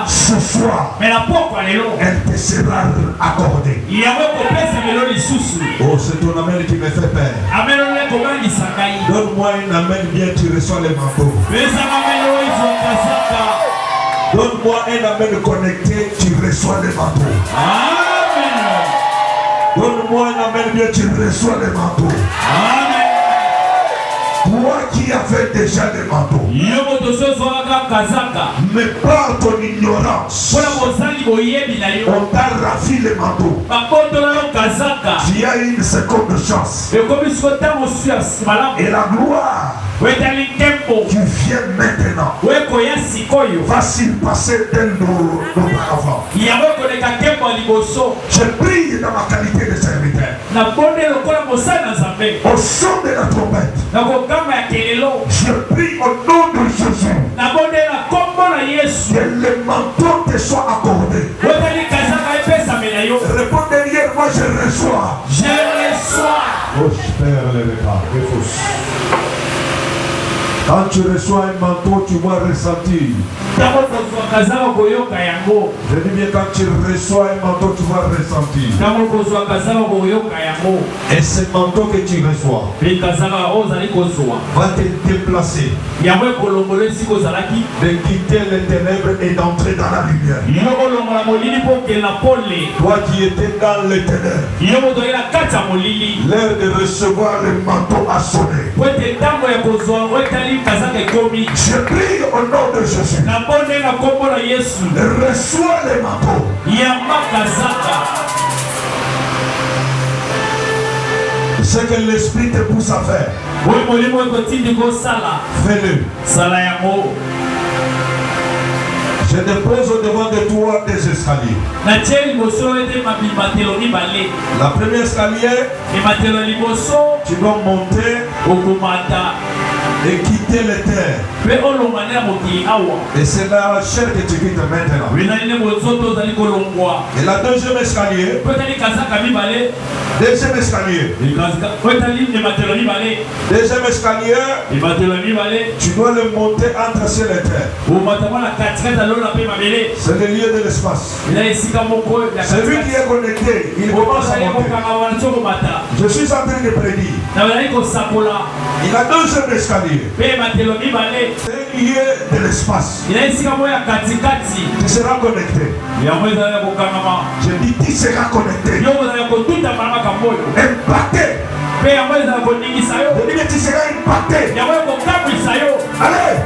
Ce soir, elle te sera accordée. Oh, c'est ton amen qui me fait peur. Donne-moi une amen bien, tu reçois les manteaux. Donne-moi un amen connecté, tu reçois les manteaux. Amen. Donne-moi un amen bien, tu reçois les manteaux. Amen. Toi qui avais déjà les manteaux, mais par ton ignorance, on t'a ravi les manteaux. Tu as une seconde chance. Et la gloire qui vient maintenant va s'y passer dès auparavant. Je prie dans ma qualité de serviteur. Au son de la trompette, je prie au nom de Jésus que le manteau te soit accordé. Réponds derrière moi, je reçois. Je reçois. Oh, je perds les regards. Quand tu reçois un manteau, tu vas ressentir. Je dis bien, quand tu reçois un manteau, tu vas ressentir. Et ce manteau que tu reçois va te déplacer de quitter les ténèbres et d'entrer dans la lumière. Toi qui étais dans les ténèbres, l'heure de recevoir le manteau a sonné. Je prie au nom de Jésus. Reçois les manteaux. Ce que l'esprit te pousse à faire, fais-le. Je dépose au devant de toi des escaliers. La première escalier, tu dois monter et quitter les terres. Et c'est la chair que tu quittes maintenant. Et la deuxième escalier, deuxième escalier, tu dois le monter entre ciel et terre. C'est le lieu de l'espace. Celui qui est connecté, il commence à monter. Je suis en train de prédire. Il a deuxième escalier. C'est un lieu de l'espace. Tu seras connecté. Je dis tu seras connecté. Impacté. Je dis que tu seras impacté. Allez.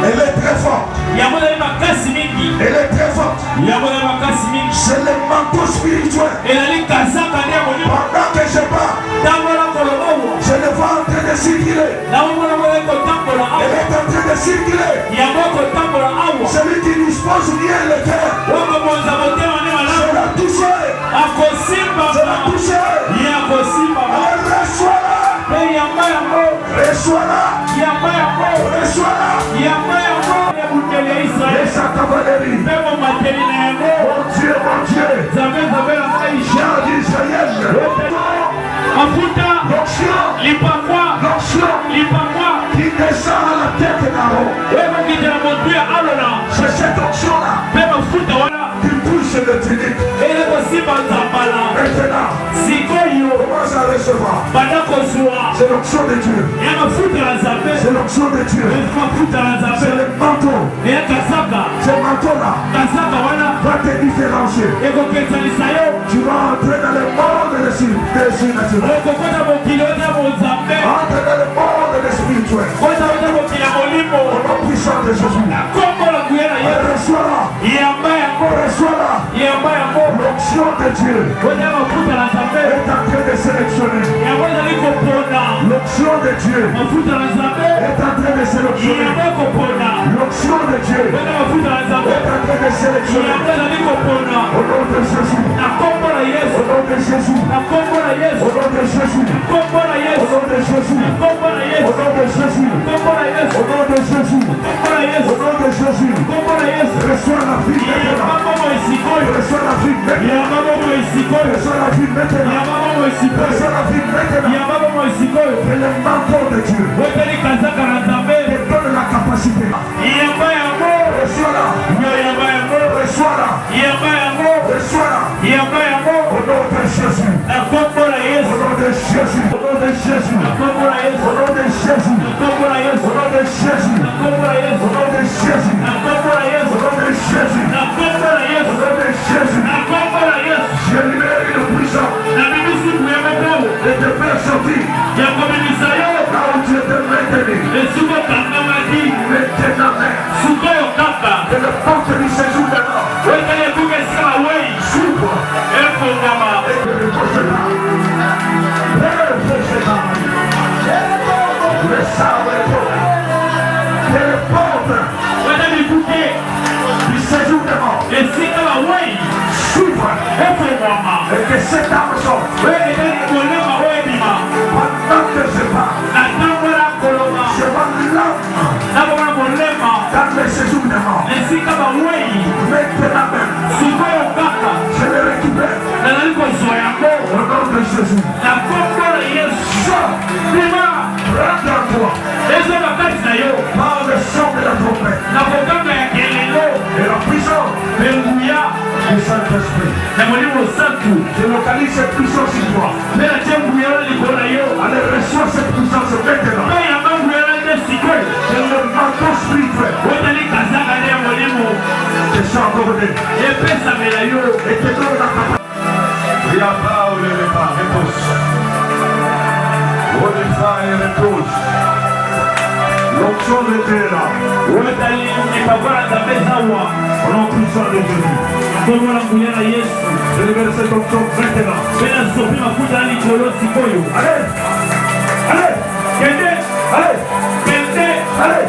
Elle est très forte. Elle est très forte. C'est le manteau spirituel. Pendant que je parle, je le vois en train de circuler. Elle est en train de circuler. Celui qui dispose bien le cœur. Je l'ai touché. Je l'ai touché. Reçois-la. Reçois-la. Et sa cavalerie. Mon Dieu, mon Dieu. Jean d'Israël. L'onction qui descend à la tête d'Aaron. C'est cette onction-là qui touche le tunique. Maintenant, commence à recevoir. C'est l'onction de Dieu. C'est l'onction de Dieu. C'est le manteau. Ce manteau-là va te différencier. Tu vas entrer dans le monde de l'esprit naturel. Entre dans le monde de l'espirituel. Au nom puissant de Jésus. Reçois-la. Reçois-la. L'onction de Dieu est en train de sélectionner. L'onction de Dieu est en train de sélectionner. L'onction de Dieu est en train de sélectionner. Au nom de Jésus. Au nom de Jésus. Au nom de Jésus. Au nom de Jésus. Au nom de Jésus. Au nom de Jésus. Au nom de Jésus. Reçois la vie maintenant. Reçois la vie maintenant. Reçois la vie maintenant. Reçois la vie maintenant. Et le manteau de Dieu te donne la capacité. Reçois-la. Reçois-la. Reçois-la. Au nom de Jésus. Au nom de Jésus. Au nom de Jésus. Au nom de Jésus. Au nom de Jésus. Au nom de Jésus. Au nom de Jésus. Au nom de Jésus. Je libère une puissance et te faire sortir là où tu étais maintenu. Maintenant, que le porte du séjour de mort s'ouvre et que le poste là. Le sabre que le porte du séjour de mort s'ouvre et que cette âme sorte. Pendant que je parle, je vois l'âme dans le séjour de mort. Maintenant même, je le récupère. Au nom de Jésus. Sors. Rentre en toi. Par le son de la trompette. Et la puissance du Saint-Esprit. Je localise cette puissance sur toi. Allez, reçois cette puissance maintenant. C'est le manteau spirituel. Je suis accordé. Et te donne la capacité. Repose. L'onction de Dieu est là. Au nom puissant de Jésus. Je libère cette onction maintenant. Allez. Allez. Allez. Allez.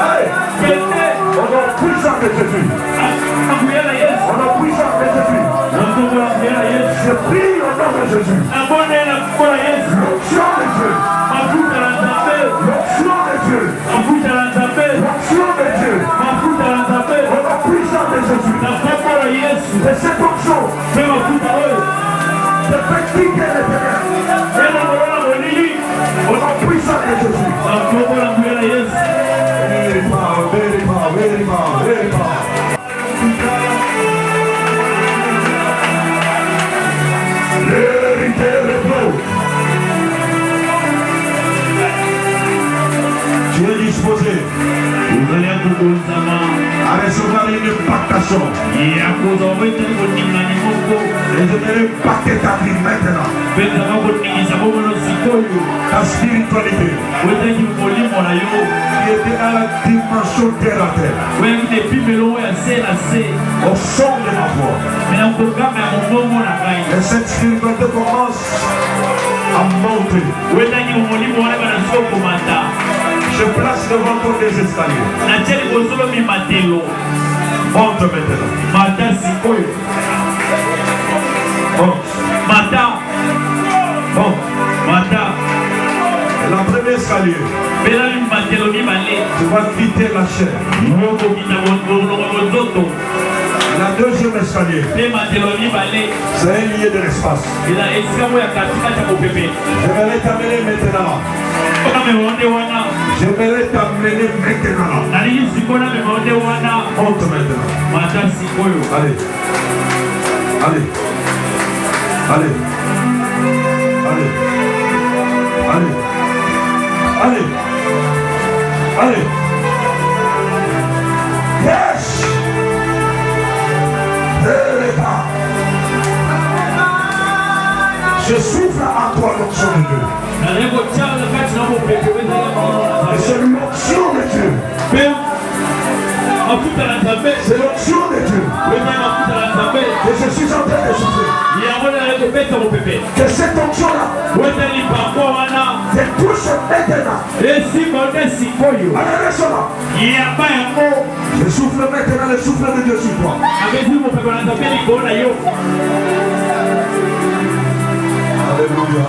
Allez. Au nom puissant de Jésus. Au nom puissant de Jésus. Je prie au nom de Jésus. L'onction de Dieu. L'onction de Dieu. L'onction de Dieu. Au nom puissant de Jésus. De cette onction. De petit et l'éternel. Au nom puissant de Jésus. Very power. Tu es disposé à recevoir une impactation. Et je vais impacter ta vie maintenant. Ta spiritualité qui était dans la dimension terre à terre. Au son de ma voix. Et cette spiritualité commence à monter. Je place devant toi des escaliers. Monte maintenant. Monte. Et la première escalier. Tu vas quitter la chair. La deuxième escalier. C'est un lieu de l'espace. Je vais t'amener maintenant. Je vais t'amener maintenant. Monte maintenant. Allez. Yes. Je souffle à toi l'onction de Dieu. Et c'est l'onction de Dieu. C'est l'onction de Dieu. Et je suis en train de souffler. Que cette onction-là te touche maintenant. Allez, reste là. Je souffle maintenant le souffle de Dieu sur toi. Alléluia.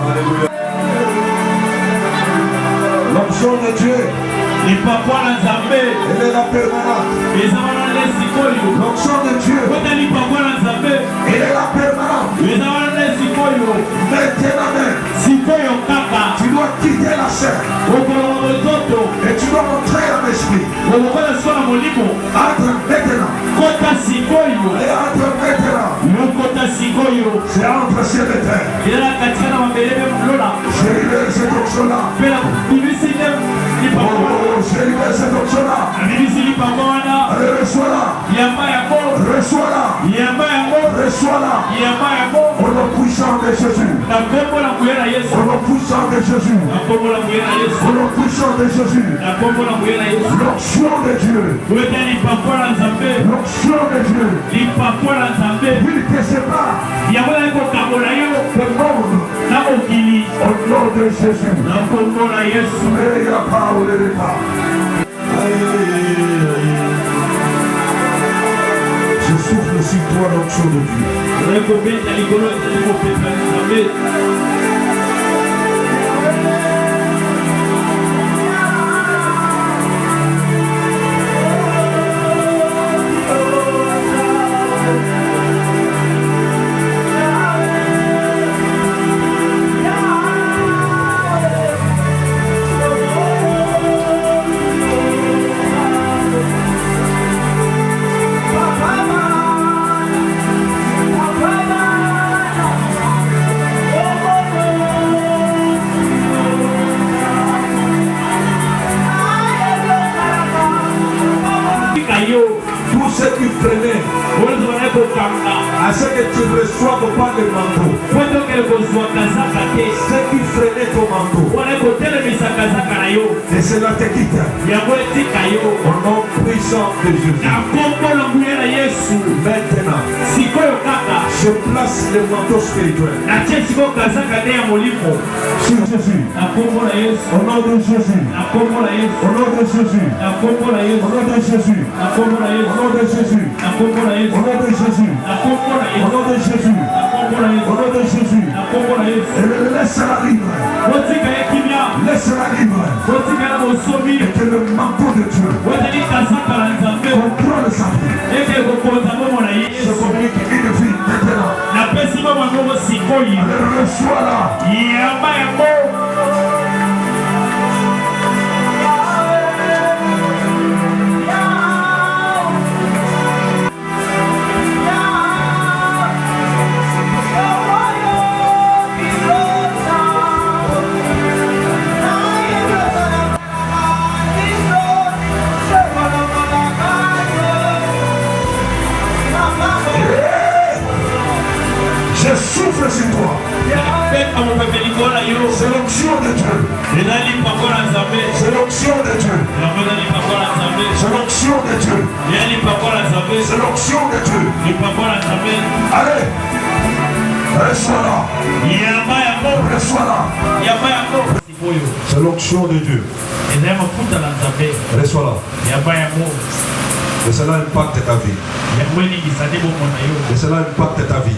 L'onction de Dieu. Elle est la permanente. L'onction de Dieu. Elle est la permanente. Maintenant, tu dois quitter la chair. Et tu dois entrer en esprit. Entre maintenant. Et entre maintenant. C'est entre ciel et terre. J'ai libéré cette onction-là. J'ai libéré cette onction-là. Allez, reçois-la. Reçois-la. Au nom puissant de Jésus. Au nom puissant de Jésus. Au nom puissant de Jésus. L'onction de Dieu. L'onction de Dieu. Il te sépare le monde. Au nom de Jésus. Et la parole de l'État. Je souffle sur toi l'onction de Dieu. Tous ceux qui freinaient à ce que tu reçoives pas le manteau, ceux qui freinaient ton manteau, et cela te quitte. Au nom puissant de Jésus. Maintenant, Je place le manteau spirituel sur Jésus. Au nom de Jésus. Au nom de Jésus. Au nom de Jésus. Au nom de Jésus. Au nom de Jésus. Au nom de Jésus. Au nom de Jésus. Laisse-la libre. Laisse-la libre. Et que le manteau de Dieu contrôle sa vie. Je communique une vie maintenant. Reçois-la. Je souffle sur toi. C'est l'onction de Dieu. C'est l'onction de Dieu. C'est l'onction de Dieu. C'est l'onction de Dieu. Allez, reçois-la. Reçois-la. C'est l'onction de Dieu. Reçois-la. Et cela impacte ta vie. Et cela impacte ta vie.